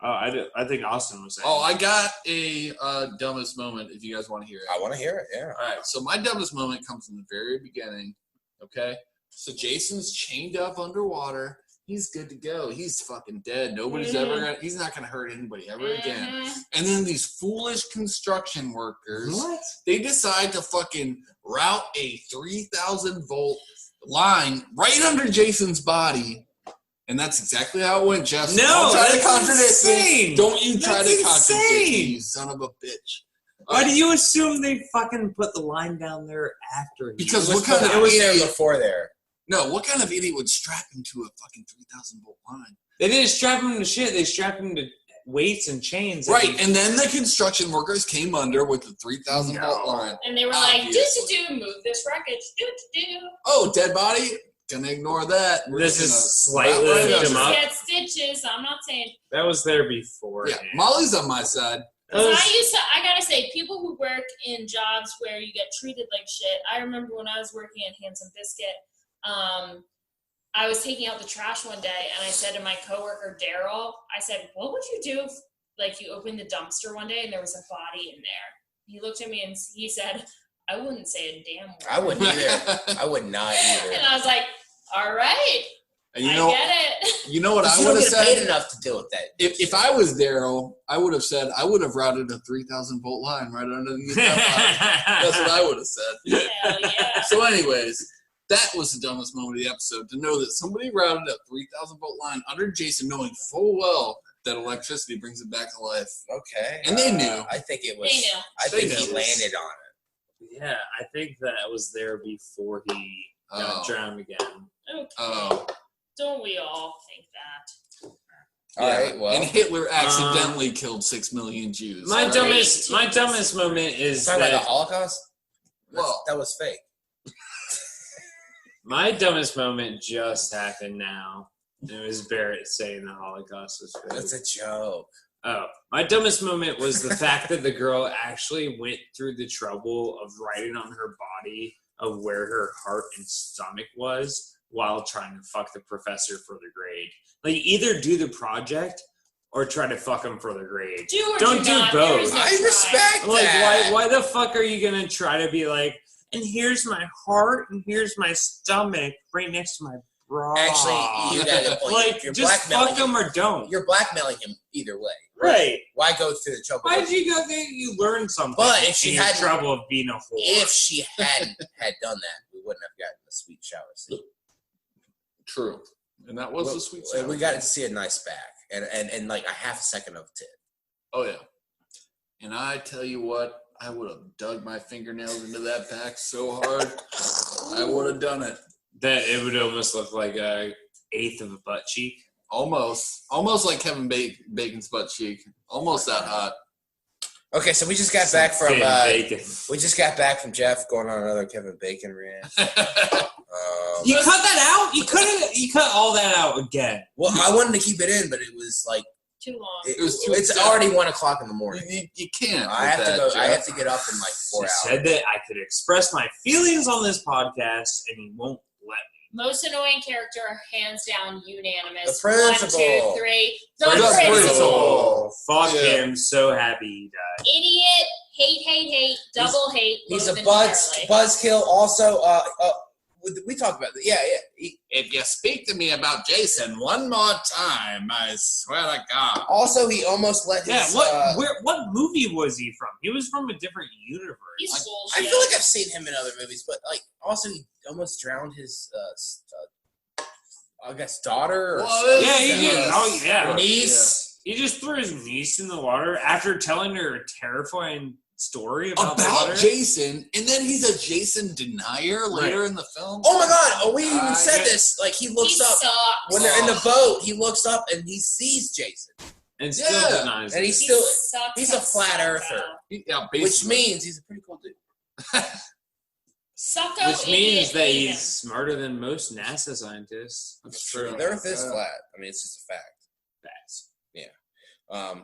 Oh, I think Austin was saying. Oh, I got a dumbest moment if you guys want to hear it. I want to hear it. Yeah. All right, so my dumbest moment comes in the very beginning, okay? So Jason's chained up underwater. He's good to go. He's fucking dead. He's not going to hurt anybody ever again. And then these foolish construction workers, What? they decide to fucking route a 3,000 volt line right under Jason's body. And that's exactly how it went, Jeff. No, Don't try to that's contradict me. insane. Don't you try That's to contradict me, insane. you son of a bitch. Why do you assume they fucking put the line down there after? Because It was what kind of it was there idiot? before there. No, what kind of idiot would strap him to a fucking 3,000 volt line? They didn't strap him to shit. They strapped him to weights and chains. Right, and then the construction workers came under with the 3,000 volt line. And they were like, Obviously. move this wreckage, Oh, dead body? Gonna ignore that. We're This just is gonna wrap slightly right lift up. him up. Get stitches. I'm not saying. That was there before. Yeah, Molly's on my side. I gotta say, people who work in jobs where you get treated like shit. I remember when I was working at Handsome Biscuit, I was taking out the trash one day, and I said to my coworker Daryl, I said, "What would you do if, like, you opened the dumpster one day and there was a body in there?" He looked at me and he said, "I wouldn't say a damn word." I wouldn't either. I would not either. And I was like, "All right, I get it." You know what I You would don't have get paid said? enough to deal with that. If I was Daryl, I would have said I would have routed a 3,000-volt line right underneath that line. That's what I would have said. Hell yeah. So, anyways, that was the dumbest moment of the episode, to know that somebody routed a 3,000-volt line under Jason, knowing full well that electricity brings it back to life. Okay. And they knew. I think it was. They knew. I think They he knew. landed on it. Yeah, I think that was there before he got drowned again. Okay. Oh. Don't we all think that? All right. Well, And Hitler accidentally killed 6 million Jews. My Right? dumbest moment is talking about the that Holocaust. Well- that was fake. my dumbest moment just happened now. It was Barrett saying the Holocaust was fake. That's a joke. Oh, my dumbest moment was the fact that the girl actually went through the trouble of writing on her body of where her heart and stomach was while trying to fuck the professor for the grade. Like, either do the project or try to fuck him for the grade. Don't do not. both. There is no I try. respect Like, that. why the fuck are you gonna try to be like, and here's my heart and here's my stomach right next to my bra? Actually, you got a point. like, You're just blackmailing fuck him or don't. You're blackmailing him either way. Right. Why go through the trouble? Why did you go there? You learned something. But if she in your hadn't- trouble of being a whore. If she hadn't had done that, we wouldn't have gotten the sweet shower scene. True. And that was a sweet sound. We got to see a nice back and like a half a second of tit. Oh, yeah. And I tell you what, I would have dug my fingernails into that back so hard, I would have done it. that it would almost look like a eighth of a butt cheek. Almost like Kevin Bacon's butt cheek. Almost that hot. Okay, so we just got back from Bacon. we just got back from Jeff going on another Kevin Bacon rant. You cut that out? You cut all that out again. Well, I wanted to keep it in, but it was like Too long. it's already 1:00 in the morning. You can't. I have to go. I have to get up in like 4 She hours. said that I could express my feelings on this podcast, and he won't let me. Most annoying character, hands down, unanimous. The principal. 1, 2, 3. The The principal. Fuck Yeah. him. So happy he died. Idiot. Hate. Double hate. He's a loathe entirely. buzzkill. Also, we talked about that. Yeah. If you speak to me about Jason one more time, I swear to God. Also, he almost let Yeah. his. What movie was he from? He was from a different universe. He's I bullshit. feel like I've seen him in other movies, but like also he almost drowned his I guess daughter or Well, Yeah, he did. Oh, yeah. niece. He just threw his niece in the water after telling her a terrifying story about the About water. Jason, and then he's a Jason denier later in the film. Oh my God! Oh, we even said yeah. this. Like he He looks up sucks. when they're in the boat. He looks up and he sees Jason, And still Yeah. denies and it. he's He still. sucks He's a as flat Sucko. earther. Yeah, Which basically. means he's a pretty cool dude. Sucko, Which means idiot, that hate he's him. smarter than most NASA scientists. That's true. The Earth is flat. I mean, it's just a fact. Facts.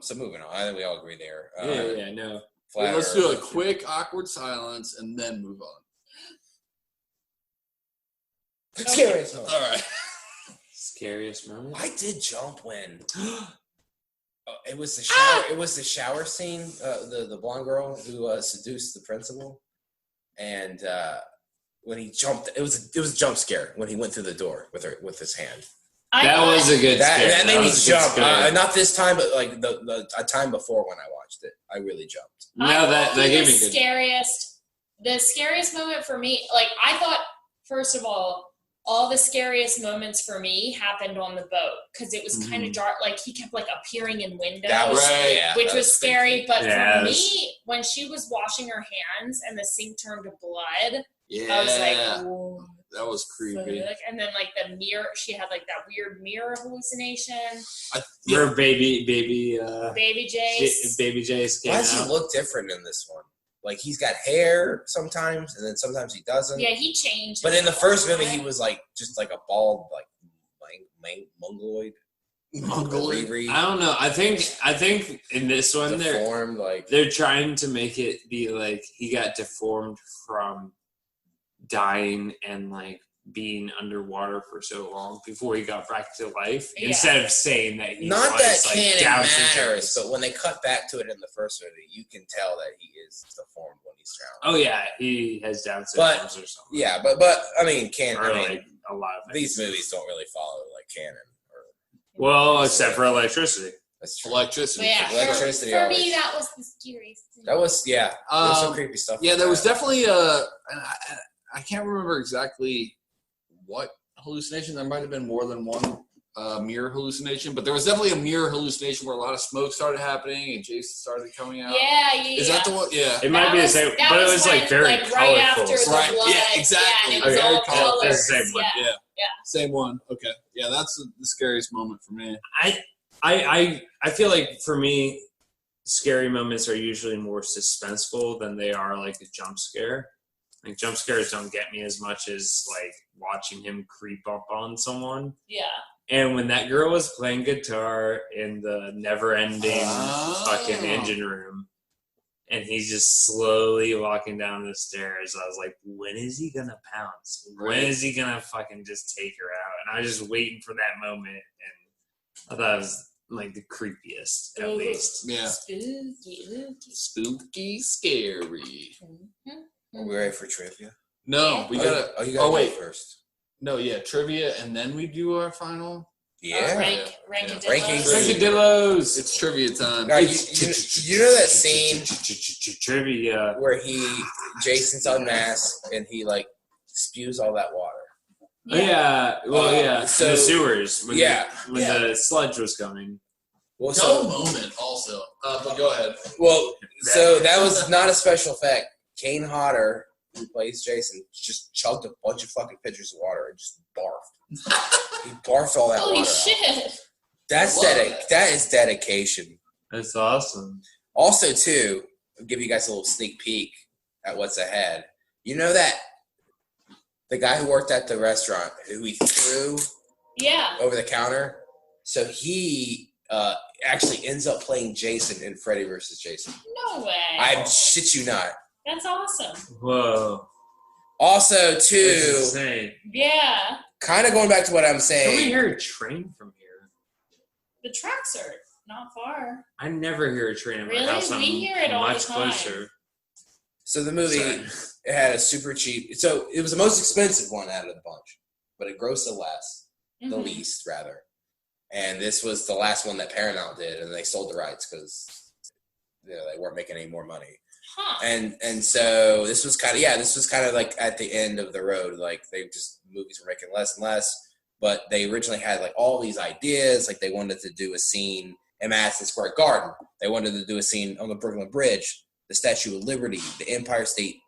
So moving on. I think we all agree there. Yeah, no. Flat Let's do a Earth. quick, awkward silence and then move on. Scariest All moment. right. Scariest moment? I did jump when it was the shower. It was the shower scene. The blonde girl who seduced the principal, and when he jumped, it was a jump scare when he went through the door with his hand. That was a good scare. That made me was a good jump. scare. Not this time, but like a time before when I watched it, I really jumped. No, I that thought gave the me good. scariest moment for me, like I thought, first of all the scariest moments for me happened on the boat because it was kind of dark. Like he kept like appearing in windows, That was Right. yeah, which that was scary. But Yeah, for it was- me, when she was washing her hands and the sink turned to blood, Yeah. I was like, oh, that was creepy. fuck. And then like the mirror, she had like that weird mirror hallucination. Her baby Baby Jace. baby Jace came Why does he out. look different in this one? Like he's got hair sometimes, and then sometimes he doesn't. Yeah, he changed. But in the first movie, he was like just like a bald, like mongoloid. Mongoloid. I don't know. I think in this one deformed, they're trying to make it be like he got deformed from dying and like being underwater for so long before he got back to life. Yeah. Instead of saying that he not was that like canon Down matters, syndrome. but when they cut back to it in the first movie, you can tell that he is deformed when he's drowned. Oh yeah, he has Down syndrome or something. Yeah, but I mean, canon. Or I mean, like a lot of these things. movies don't really follow like canon. Well, except for electricity. That's true. Electricity. But yeah, Electricity for always. me, that was the scariest thing. That was there was some creepy stuff. Yeah, like there was that. definitely I can't remember exactly what hallucination. There might have been more than one mirror hallucination, but there was definitely a mirror hallucination where a lot of smoke started happening and Jason started coming out. Yeah. Is that the one? Yeah. It might be the same, but it was when, like very right colorful. after the Right, blood. yeah, exactly. Yeah, and it was Okay, all colorful. colors. That's the same one. Yeah. Same one. Okay. Yeah, that's the scariest moment for me. I feel like for me, scary moments are usually more suspenseful than they are like a jump scare. Like jump scares don't get me as much as like watching him creep up on someone. Yeah. And when that girl was playing guitar in the never-ending fucking engine room, and he's just slowly walking down the stairs, I was like, when is he gonna pounce? When is he gonna fucking just take her out? And I was just waiting for that moment, and I thought it was like the creepiest, at least. Yeah. Spooky, scary. Are we ready for trivia? No, we gotta. You gotta wait. go first. No, yeah, trivia, and then we do our final. Yeah. Rankadillos. Rankadillos. It's trivia time. Now, you know that scene Trivia. where Jason's unmasked and he like spews all that water. Yeah. Well, yeah. So- in the sewers. When Yeah. the sludge was coming. Well, No moment, also. But go ahead. Well, so that was not a special effect. Kane Hodder, who plays Jason, just chugged a bunch of fucking pitchers of water and just barfed. He barfed all that Holy water shit. out. That's that is dedication. That's awesome. Also, too, I'll give you guys a little sneak peek at what's ahead. You know that the guy who worked at the restaurant who he threw over the counter, so he actually ends up playing Jason in Freddy vs. Jason. No way. I shit you not. That's awesome. Whoa. Also, That's too, insane. Yeah. kind of going back to what I'm Can we saying. hear a train from here? The tracks are not far. I never hear a train in my Really? house. I'm We hear it all the much time. closer. So the movie it had a super cheap. So it was the most expensive one out of the bunch, but it grossed the less, the Mhm. least rather. And this was the last one that Paramount did, and they sold the rights because they weren't making any more money. Huh. And so this was kind of like at the end of the road. Like movies were making less and less, but they originally had like all these ideas. Like they wanted to do a scene in Madison Square Garden. They wanted to do a scene on the Brooklyn Bridge, the Statue of Liberty, the Empire State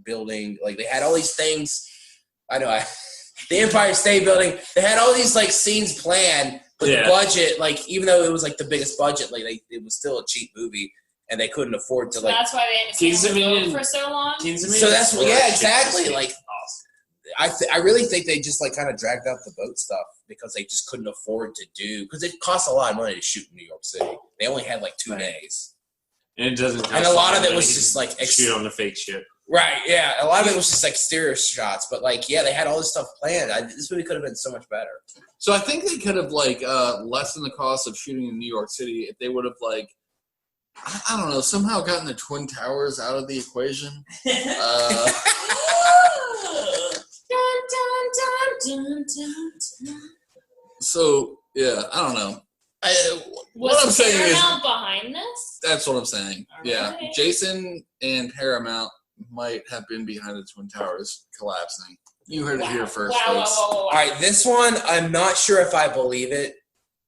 Building. Like they had all these things. The Empire State Building. They had all these like scenes planned, but the budget, like even though it was like the biggest budget, like it was still a cheap movie. And they couldn't afford to So like. that's why they had to for so long. So that's exactly. Like, I really think they just like kind of dragged out the boat stuff because they just couldn't afford to do because it costs a lot of money to shoot in New York City. They only had like 2 days, and it doesn't. Cost and a lot of it money was to just like shoot on the fake ship. Right? Yeah, a lot of it was just like exterior shots, but like they had all this stuff planned. This movie could have been so much better. So I think they could have like lessened the cost of shooting in New York City if they would have like. I don't know, somehow gotten the Twin Towers out of the equation. So, yeah, I don't know. What I'm saying is... Paramount behind this? That's what I'm saying. All yeah. right. Jason and Paramount might have been behind the Twin Towers collapsing. You heard it here first, folks. All right, this one, I'm not sure if I believe it.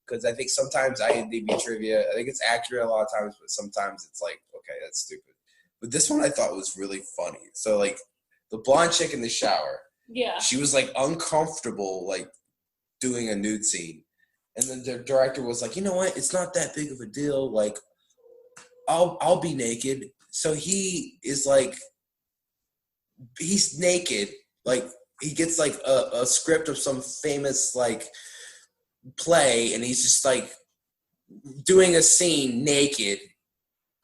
Because I think sometimes IMDb trivia, I think it's accurate a lot of times, but sometimes it's like, okay, that's stupid. But this one I thought was really funny. So, like, the blonde chick in the shower, she was, like, uncomfortable, like, doing a nude scene. And then the director was like, you know what? It's not that big of a deal. Like, I'll be naked. So he is, like, he's naked. Like, he gets, like, a script of some famous, like, play, and he's just like doing a scene naked,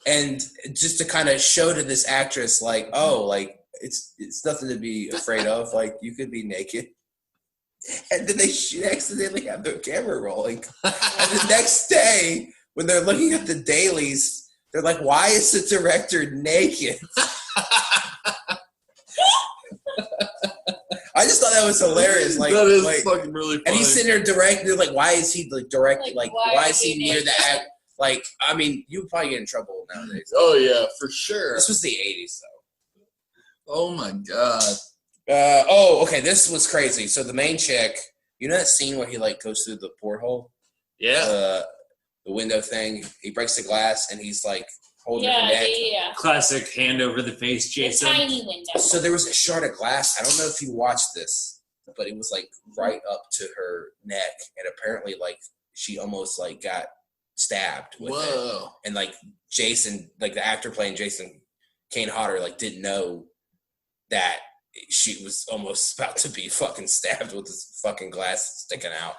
and just to kind of show to this actress, like, oh, like it's nothing to be afraid of. Like, you could be naked. And then they accidentally have their camera rolling. And the next day, when they're looking at the dailies, they're like, why is the director naked? I just thought that was hilarious. Like, that is like, fucking really funny. and he's sitting there directing. They're like, why is he like directing? Like, why is he near naked? the act? Like, I mean, you would probably get in trouble nowadays. Oh, yeah, for sure. This was the 80s, though. Oh, my God. Okay, this was crazy. So the main chick, you know that scene where he like goes through the porthole? Yeah. The window thing. He breaks the glass and he's like holding her neck. Yeah. Classic hand over the face, Jason. The tiny window. So there was a shard of glass. I don't know if you watched this, but it was like right up to her neck, and apparently like she almost like got stabbed with it. And like Jason, like the actor playing Jason Kane Hodder, like didn't know that she was almost about to be fucking stabbed with this fucking glass sticking out.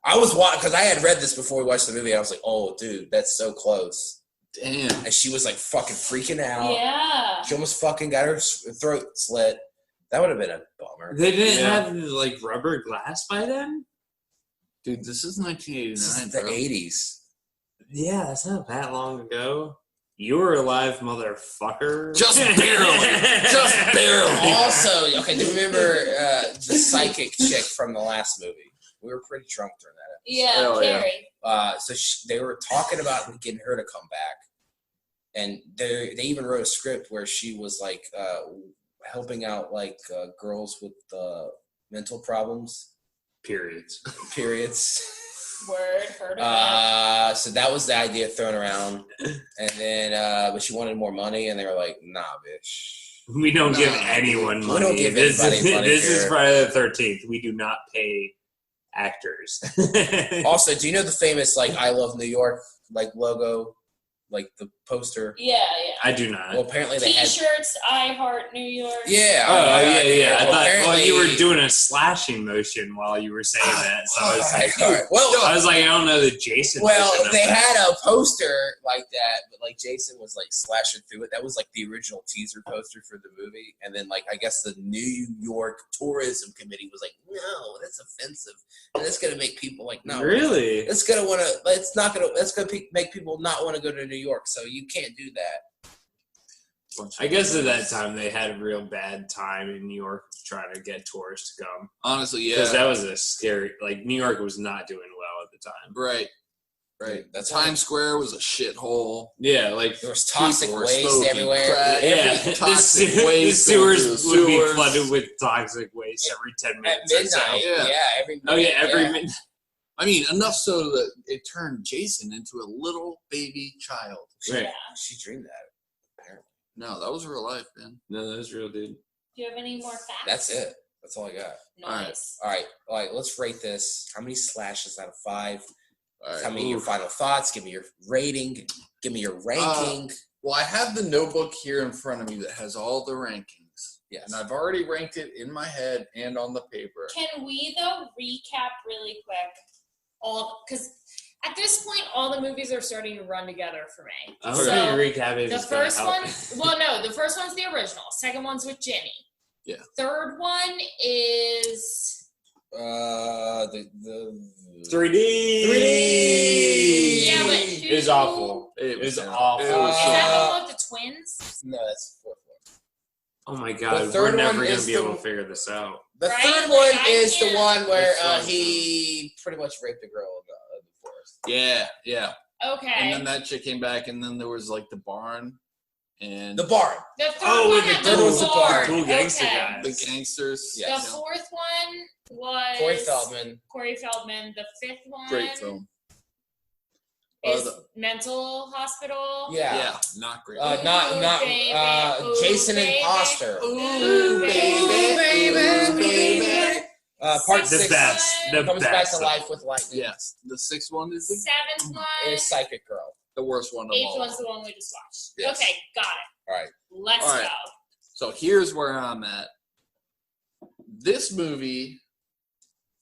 I was watching because I had read this before we watched the movie. And I was like, "Oh, dude, that's so close." Damn. And she was like fucking freaking out. Yeah. She almost fucking got her throat slit. That would have been a bummer. They didn't have like rubber glass by then? Dude, this is 1989, This is the bro. 80s. Yeah, that's not that long ago. You were alive, motherfucker. Just barely. Just barely. Also, okay, do you remember the psychic chick from the last movie? We were pretty drunk during that Yeah, Hell yeah. Carrie. So they were talking about getting her to come back, and they even wrote a script where she was like helping out like girls with mental problems, Periods. periods. Word, heard of that. So that was the idea thrown around, and then but she wanted more money, and they were like, "Nah, bitch." We don't give Nah, anyone we money. don't give this anybody is, money This here. is Friday the 13th. We do not pay actors. Also, do you know the famous like "I Love New York" like logo, like the poster? Yeah. I do not. Well, apparently they had. T-shirts, I Heart New York. Yeah. Yeah. I thought apparently- you were doing a slashing motion while you were saying that. So I was like, all right. Well, I was like, I don't know the Jason. Well, version of they that. had a poster like that, but like Jason was like slashing through it. That was like the original teaser poster for the movie, and then like I guess the New York Tourism Committee was like, "No, that's offensive, and that's gonna make people like no, Really? It's gonna want to. It's not gonna. That's gonna make people not want to go to New York. So you can't do that." I guess at that time they had a real bad time in New York trying to get tourists to come. Honestly, yeah. Because that was a scary, like, New York was not doing well at the time. Right. That's Times Square was a shithole. Yeah, like, There was toxic People were waste smoking everywhere. crack. yeah, toxic the waste sewers going through would the be sewers. flooded with toxic waste every 10 At minutes. or so. midnight, Yeah. every Oh, yeah, every yeah. minute. I mean, enough so that it turned Jason into a little baby child. Right. Yeah. She dreamed that. Apparently, No, that was real life, man. No, that was real, dude. Do you have any more facts? that's it. That's all I got. Nice. All right. Let's rate this. How many slashes out of 5? All right. Tell me your final thoughts. Give me your rating. Give me your ranking. Well, I have the notebook here in front of me that has all the rankings. Yes. And I've already ranked it in my head and on the paper. Can we though recap really quick because at this point all the movies are starting to run together for me. I'm So, going to recap it. The It's gonna first help. the first one's the original. Second one's with Jimmy. Yeah. Third one is The 3D. 3D. yeah, but It was awful. It was awful. It was, is that the one with the twins? no, that's the 4th one. Oh my god, The third we're never one going is to be the- able to figure this out. The Right? third Like, one I is the can't- one where It's fun. he pretty much raped a girl in the forest. Yeah. Okay. And then that chick came back, and then there was like the barn and The barn. the third Oh, one with the had third one's the bar. Cool gangster Okay. guy. the gangsters. Yeah. The fourth one was Corey Feldman. Corey Feldman. The fifth one Great film. is The- Mental Hospital. Yeah. Yeah, not great. Not baby. Ooh, Jason baby. Imposter. Ooh, baby. Part The 6 best. The comes back best. to life with lightning. Yes, the sixth one is the, Seventh one. Is Psychic Girl. the worst one of Eighth all. one's the one we just watched. Yes. Okay, got it. All right. Let's All right. go. So here's where I'm at. This movie,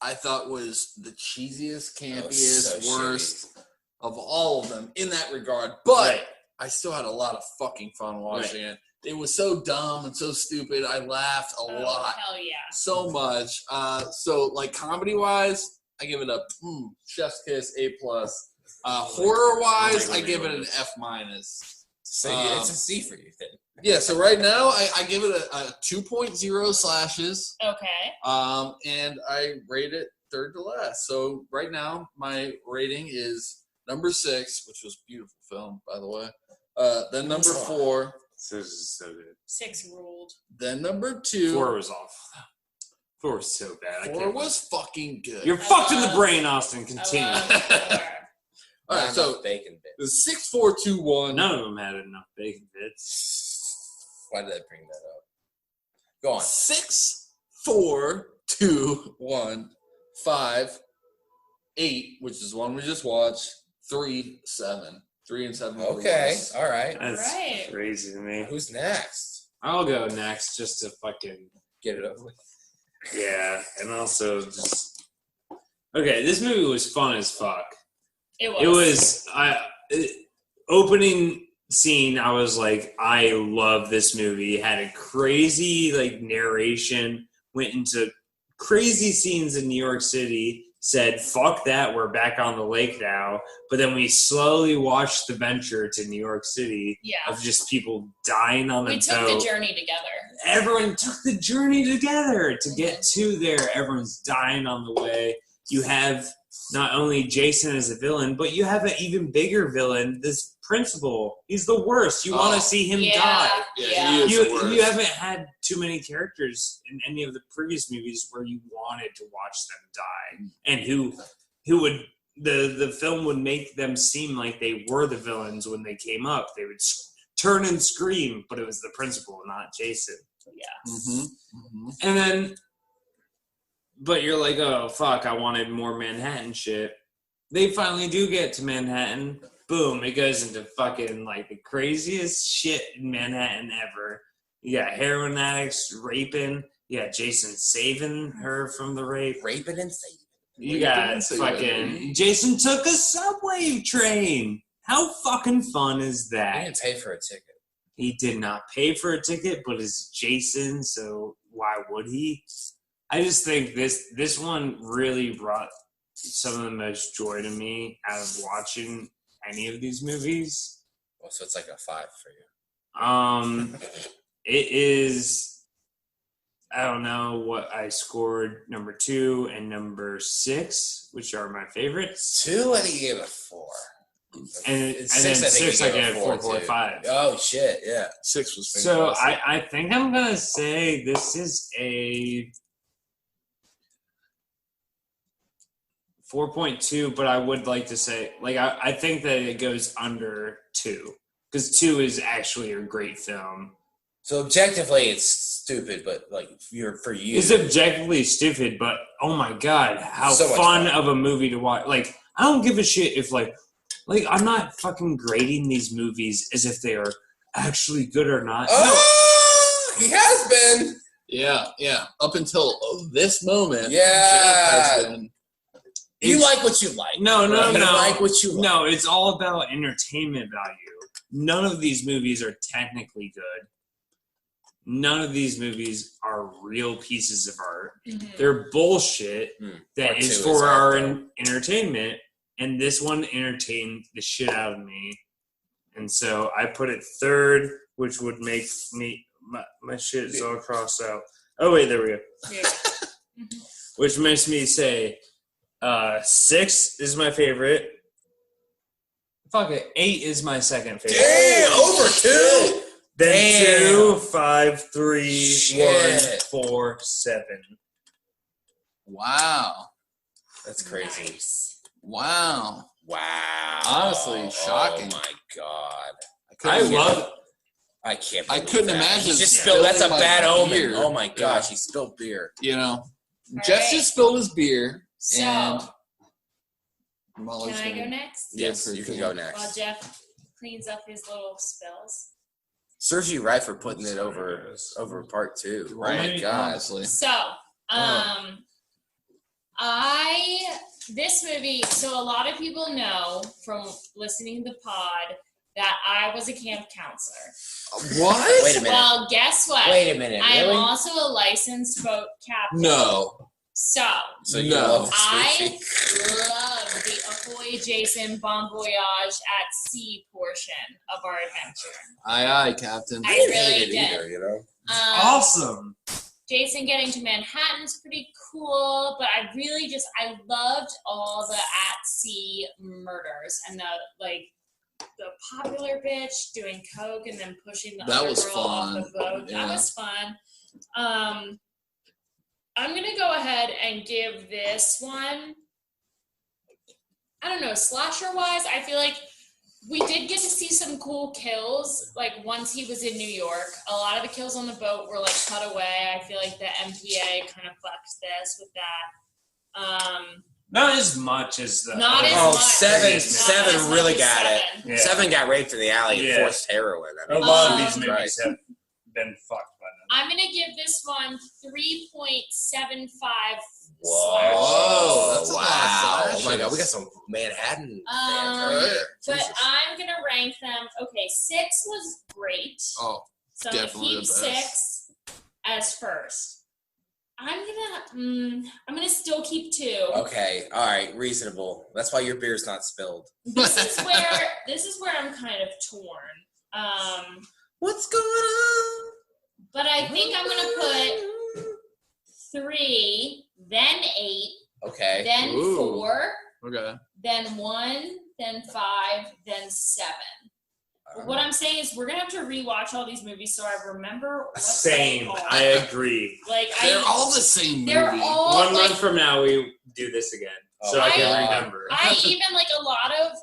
I thought was the cheesiest, That was campiest, so worst of all of them in that regard. But Right. I still had a lot of fucking fun watching it. It was so dumb and so stupid. I laughed a lot. Hell yeah. So much. So like comedy wise, I give it a chef's kiss, A+. Horror wise, I give it an F-. So it's a C for you then. Yeah, so right now I give it a 2.0 slashes. Okay. And I rate it third to last. So right now my rating is number 6, which was a beautiful film, by the way. Then number 4. So this is so good. 6 ruled. Then number 2. 4 was awful. 4 was so bad. 4 was fucking good. You're fucked in the brain, Austin. Continue. I love 4. All right, so bacon the bits. 6, 4, 2, 1. None of them had enough bacon bits. Why did I bring that up? Go on. 6, 4, 2, 1, 5, 8, which is the one we just watched. 3, 7. 3 and 7. Okay, all right. That's Right. crazy to me. Who's next? I'll go next just to fucking Get it over with. yeah, and also just okay. This movie was fun as fuck. It It was opening scene. I was like, I love this movie. It had a crazy like narration. Went into crazy scenes in New York City. Said, fuck that, we're back on the lake now. But then we slowly watched the venture to New York City of just people dying on the boat. We took the journey together. Everyone took the journey together to get to there. Everyone's dying on the way. You have not only Jason as a villain, but you have an even bigger villain, this principal. He's the worst. You want to see him die. Yeah, he is the worst. You haven't had too many characters in any of the previous movies where you wanted to watch them die, and who would the film would make them seem like they were the villains when they came up. They would turn and scream, but it was the principal, not Jason. Yeah. And then, but you're like, oh fuck, I wanted more Manhattan shit. They finally do get to Manhattan. Boom, it goes into fucking like the craziest shit in Manhattan ever. You got heroin addicts raping. You got Jason saving her from the rape. Raping and saving. You got fucking Jason took a subway train. How fucking fun is I that? didn't pay for a ticket. He did not pay for a ticket, but it's Jason, so why would he? I just think this one really brought some of the most joy to me out of watching any of these movies. Well, so it's like a 5 for you. It is, I don't know what I scored number 2 and number 6, which are my favorites. 2, I think you gave it a 4. And It's then 6, I think 6 you I gave gave a 4.5. 4.5. Oh shit, yeah. 6 was So fantastic. I think I'm gonna say this is a 4.2, but I would like to say, like, I think that it goes under 2 because 2 is actually a great film. So objectively, it's stupid, but like for you, It's objectively stupid, but oh my god, how So much fun fun. of a movie to watch! Like, I don't give a shit if like I'm not fucking grading these movies as if they are actually good or not. Oh, he has been. Yeah. Up until this moment, Yeah. Jeff has been. You like what you like. No. You like what you like. No, it's all about entertainment value. None of these movies are technically good. None of these movies are real pieces of art. Mhm. They're bullshit that Part is 2 for is our art, though. entertainment. And this one entertained the shit out of me. And so I put it 3rd, which would make me, my shit is all crossed out. Oh, wait, there we go. Yeah. Which makes me say 6 is my favorite. Fuck it, 8 is my second favorite. Damn, over 2. Then Damn. 2, 5, 3, Shit. 1, 4, 7. Wow. That's crazy. Nice. Wow. Wow. Honestly, shocking. Oh my god. I love I can't. I believe couldn't that. imagine He just spilling spilled. That's a my bad omen. beer. Oh my gosh, Yeah. he spilled beer. You know, All Jeff right. just spilled his beer. So, And Molly's can I gonna go next? Yes, for you can you. go While next. Jeff cleans up his little spills. Serves you right for putting it over part 2. Right. Oh my god. Honestly. So, I This movie, so a lot of people know from listening to the pod that I was a camp counselor. What? Wait a minute. Well, guess what? Wait a minute. I am Really? also a licensed boat captain. No. So You No. love the I sushi. love the Ahoy Jason Bon Voyage at sea portion of our adventure. Aye, Captain. I didn't really hate it did. either, you know? Awesome. Jason getting to Manhattan's pretty cool, but I loved all the at sea murders and the popular bitch doing coke and then pushing the other girl off the boat. Yeah. That was fun. I'm gonna go ahead and give this one, I don't know, slasher wise, I feel like we did get to see some cool kills. Like once he was in New York, a lot of the kills on the boat were like cut away. I feel like the MPA kind of flexed this with that. Not as much as the. Not as Oh, much. Seven Not as much really as got it. Seven. Yeah. Seven got raped in the alley and Yeah. forced heroin. I A mean, lot of Jesus these movies Christ. have been fucked by them. I'm gonna give this one 3.75. Whoa, that's a lot of wow. Oh my slashes. god, we got some Manhattan fans right here. But Jesus. I'm gonna rank them. Okay, 6 was great. Oh, So I'm gonna definitely keep the best. 6 as first. I'm gonna still keep 2. Okay, all right, reasonable. That's why your beer's not spilled. This is where I'm kind of torn. What's going on? But I think I'm gonna put 3, then 8, Okay. then Ooh. 4, Okay. then 1, then 5, then 7. But what I'm saying is we're gonna have to rewatch all these movies so I remember what Same. they are. I agree. Like They're all the same movie. they're all One like, month from now, we do this again, so I can remember. I even like a lot of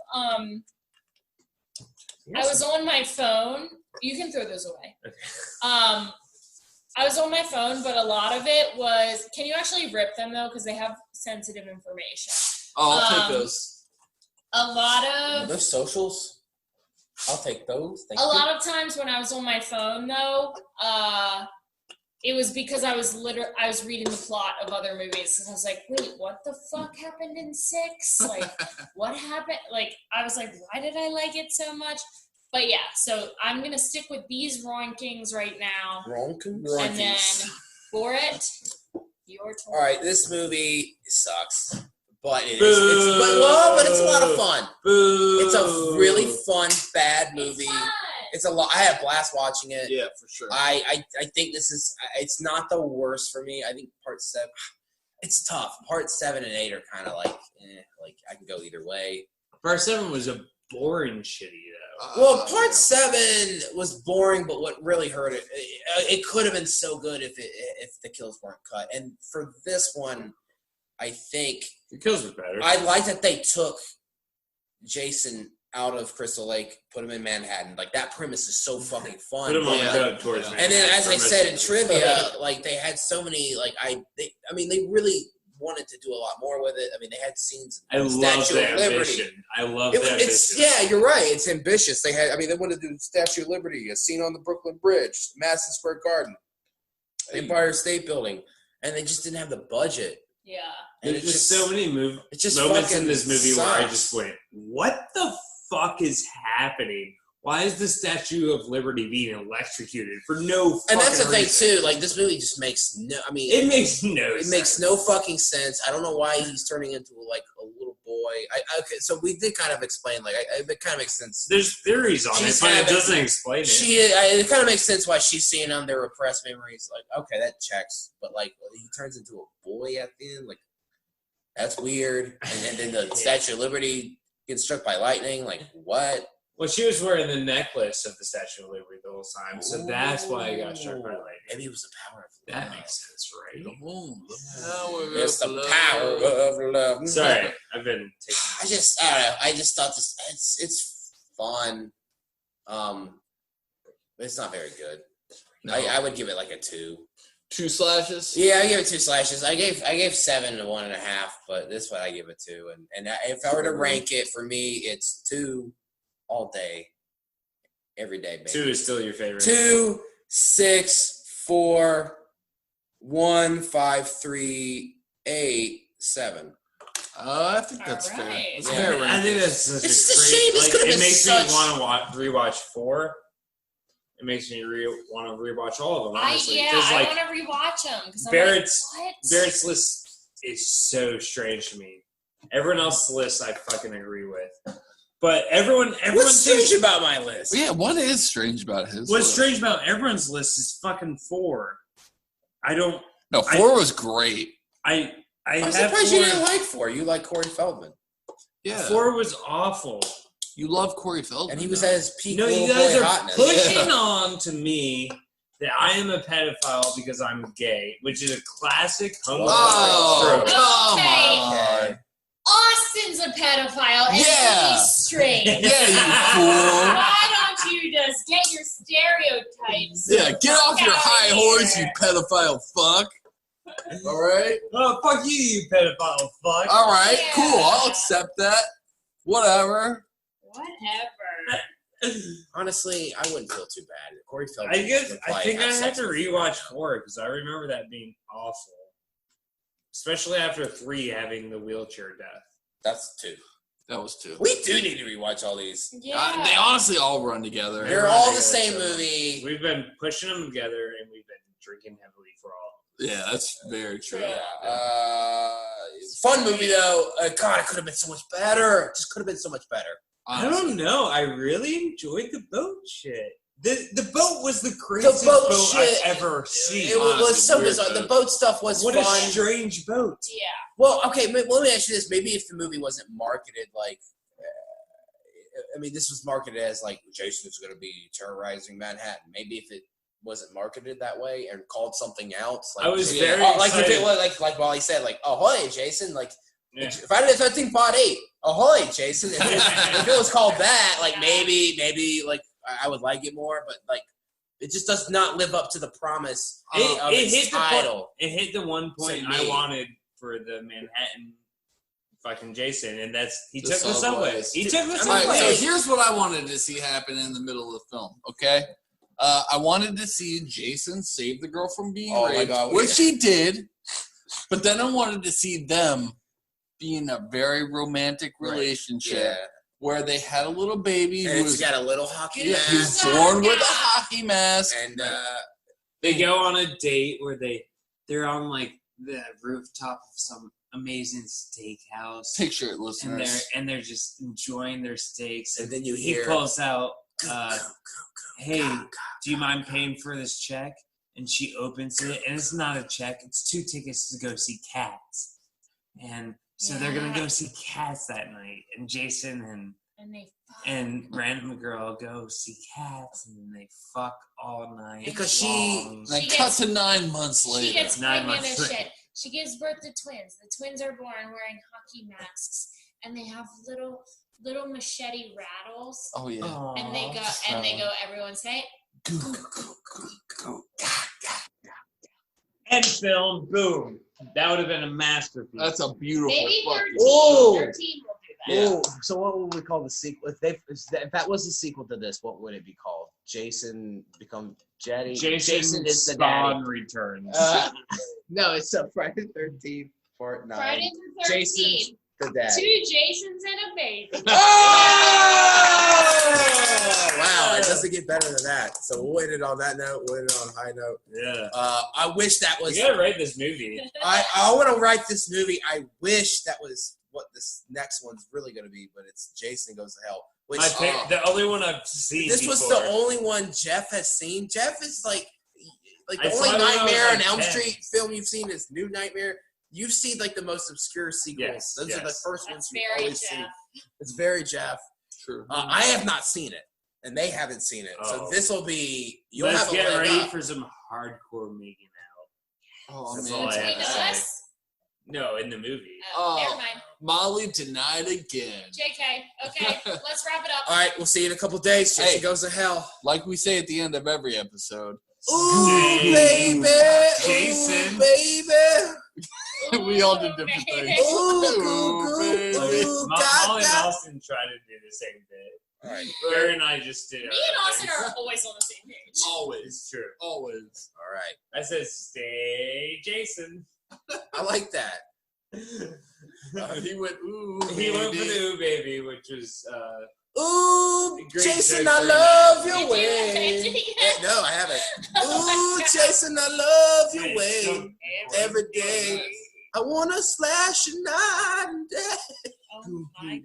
I was on my phone. You can throw those away. Okay. I was on my phone, but a lot of it was. Can you actually rip them though? Because they have sensitive information. Oh, I'll take those. A lot of Those socials, I'll take those. Thank a you. lot of times when I was on my phone though, it was because I was reading the plot of other movies, and I was like, wait, what the fuck happened in 6? Like, what happened? Like, I was like, why did I like it so much? But yeah, so I'm gonna stick with these rankings right now, and then for it, your turn. All right, this movie sucks, but it's Boo. but it's a lot of fun. Boo. It's a really fun, bad movie. It's fun. It's a lot. I had a blast watching it. Yeah, for sure. I think it's not the worst for me. I think part 7, it's tough. Part 7 and 8 are kind of like I can go either way. Part 7 was a boring shitty though. Well, part 7 was boring, but what really hurt it could have been so good if the kills weren't cut. And for this one, I think The kills were better. I like that they took Jason out of Crystal Lake, put him in Manhattan. Like, that premise is so fucking fun. Put him on But, the like, boat towards And and then, as I said in Permission. trivia, like, they had so many, like, they really wanted to do a lot more with it. I mean, they had scenes I in love Statue the of Liberty. ambition. I love the It's ambition. yeah, you're right. It's ambitious. They wanted to do Statue of Liberty, a scene on the Brooklyn Bridge, Madison Square Garden, Empire State Building, and they just didn't have the budget. Yeah. And There's just so many it just moments in fucking this movie where I sucks. just went, "What the fuck is happening? Why is the Statue of Liberty being electrocuted for no fucking And that's the thing reason?" too. Like, this movie just makes no. I mean, It makes no It sense. makes no fucking sense. I don't know why he's turning into like a little boy. Okay, so we did kind of explain. Like, it kind of makes sense. There's theories on She's it, but it having- doesn't explain it. It kind of makes sense why she's seeing on their repressed memories. Like, okay, that checks. But like, he turns into a boy at the end. Like, that's weird. And then the Statue of Liberty gets struck by lightning. Like, what? Well, she was wearing the necklace of the Statue of Liberty the whole time, so that's why I got struck by lightning. Maybe it was the power of That love. makes sense, right? Ooh, the power It's of the love. power of love. Sorry, I've been taking. I don't know. I just thought it's fun. It's not very good. No. I would give it like a 2. 2 slashes? Yeah, I give it 2 slashes. I gave 7 to 1.5, but this one I give it 2. And if I were to rank it for me, it's 2 all day, every day, baby. 2 is still your favorite. 2, 6, 4, 1, 5, 3, 8, 7. I think that's All fair. right. That's Yeah. fair. I think ranking. that's such It's just a a great. shame this Like, could've it been makes such- me want to rewatch 4. It makes me want to rewatch all of them. Honestly, I like, want to rewatch them because Barrett's what? Barrett's list is so strange to me. Everyone else's list I fucking agree with, but everyone What's strange thinks about my list? Yeah, what is strange about his? what's list? strange about everyone's list is fucking 4. I don't. No, 4 was great. I I'm have surprised 4. you didn't like 4. You like Corey Feldman. Yeah, 4 was awful. you love Corey Feldman, And he was though. at his peak No, little you guys boy are hotness. pushing on to me that I am a pedophile because I'm gay, which is a classic homophobic Oh, trope. come Okay. on! Austin's a pedophile and Yeah. he's straight. Yeah, you fool! Why don't you just get your stereotypes? Yeah, get off your Outta high horse, you here. pedophile fuck! All right, Oh, fuck you pedophile fuck. all right, Yeah. cool. I'll accept that. Whatever. Whatever. Honestly, I wouldn't feel too bad. Corey Feldman. I guess would I probably think I have sex to with rewatch 4 because I remember that being awful, especially after 3 having the wheelchair death. That's 2. That was 2. We do need to rewatch all these. Yeah. They honestly all run together. They're run all the together, same so movie. We've been pushing them together and we've been drinking heavily for all. Yeah, that's very true. Yeah. Fun movie though. God, it could have been so much better. It just could have been so much better. I Honestly. don't know. I really enjoyed the boat shit. The boat was the craziest boat boat shit, I've ever seen. It was honestly, so weird bizarre. The boat. boat stuff was What fun. a strange boat. Yeah. Well, okay, let me ask you this. Maybe if the movie wasn't marketed like, I mean, this was marketed as like Jason's going to be terrorizing Manhattan. Maybe if it wasn't marketed that way and called something else, like I was yeah, very like if it excited. was like Wally said, like Ahoy Jason, like Yeah. Friday the 13th Part 8, Ahoy Jason. If it was called that, like maybe like I would like it more, but like it just does not live up to the promise of It its hit the title. It hit the one point To I me. wanted for the Manhattan fucking Jason, and that's he The took the subway. subways. He took the I'm All right, subway. so here's what I wanted to see happen in the middle of the film, okay? I wanted to see Jason save the girl from being Oh my raped, God, which he did, but then I wanted to see them be in a very romantic relationship Yeah. where they had a little baby And who it's was, got a little hockey he mask. was born with a hockey mask. And They go on a date where they're on like the rooftop of some amazing steakhouse, Picture it, and listeners. they're just enjoying their steaks. And then you he hear pulls out, "Hey, do you mind paying for this check?" And she opens it, and it's not a check; it's 2 tickets to go see Cats. And so they're gonna go see Cats that night, and Jason And they fuck. and random girl go see Cats, and then they fuck all night Because she- long. Then She cut gets- to 9 months She later. gets 9 pregnant months as later. shit. She gives birth to twins. The twins are born wearing hockey masks, and they have little machete rattles. Oh, yeah. And they go. Everyone say, End film, boom. That would have been a masterpiece. That's a beautiful maybe fucking... 13. Oh. 13 will do that. Yeah. Oh, so what would we call the sequel? If that was a sequel to this, what would it be called? Jason become Jetty. Jason is the daddy. Spawn returns. No, it's a Friday the 13th part 9. Friday the 13th. Jason's the dad. 2 Jasons and a baby. Oh! Wow, it doesn't get better than that. So we'll end it on that note. We'll end it on a high note. Yeah. I wish that was. You gotta write this movie. I want to write this movie. I wish that was what this next one's really going to be, but it's Jason Goes to Hell. Which The only one I've seen. this was before. the only one Jeff has seen. Jeff is like the I only saw it when I was, Nightmare on like, Elm 10. Street film you've seen is New Nightmare. You've seen like the most obscure sequels. Yes, Those are the yes. first ones That's you very always see. Jeff. It's very Jeff. True. I have not seen it, and they haven't seen it. So Oh. this will be. You'll Let's have a get leg ready up. for some hardcore making out. Oh, That's man. all I have Between to say. us. No, in the movie. Oh, Oh. never mind. Molly denied again. JK. Okay, let's wrap it up. All right, we'll see you in a couple days. Jason Hey. Goes to Hell. Like we say at the end of every episode, Ooh, Hey. baby. Jason. Ooh, baby. we all did different Ooh, things. Ooh, Ooh, goo, baby. goo, Molly and gaga. Austin tried to do the same bit. All right. Barry and I just did it. Me and Austin are always on the same page. Always. It's true. Always. All right. I said, stay Jason. I like that. He went, ooh, He went for baby. the Ooh Baby, which was Ooh, Great Jason, joke I for love Did your you way. did you- No, I haven't. Oh my Ooh, God. Jason, I love your Hey, way. so- Every day. I wanna slash you night and day. Oh my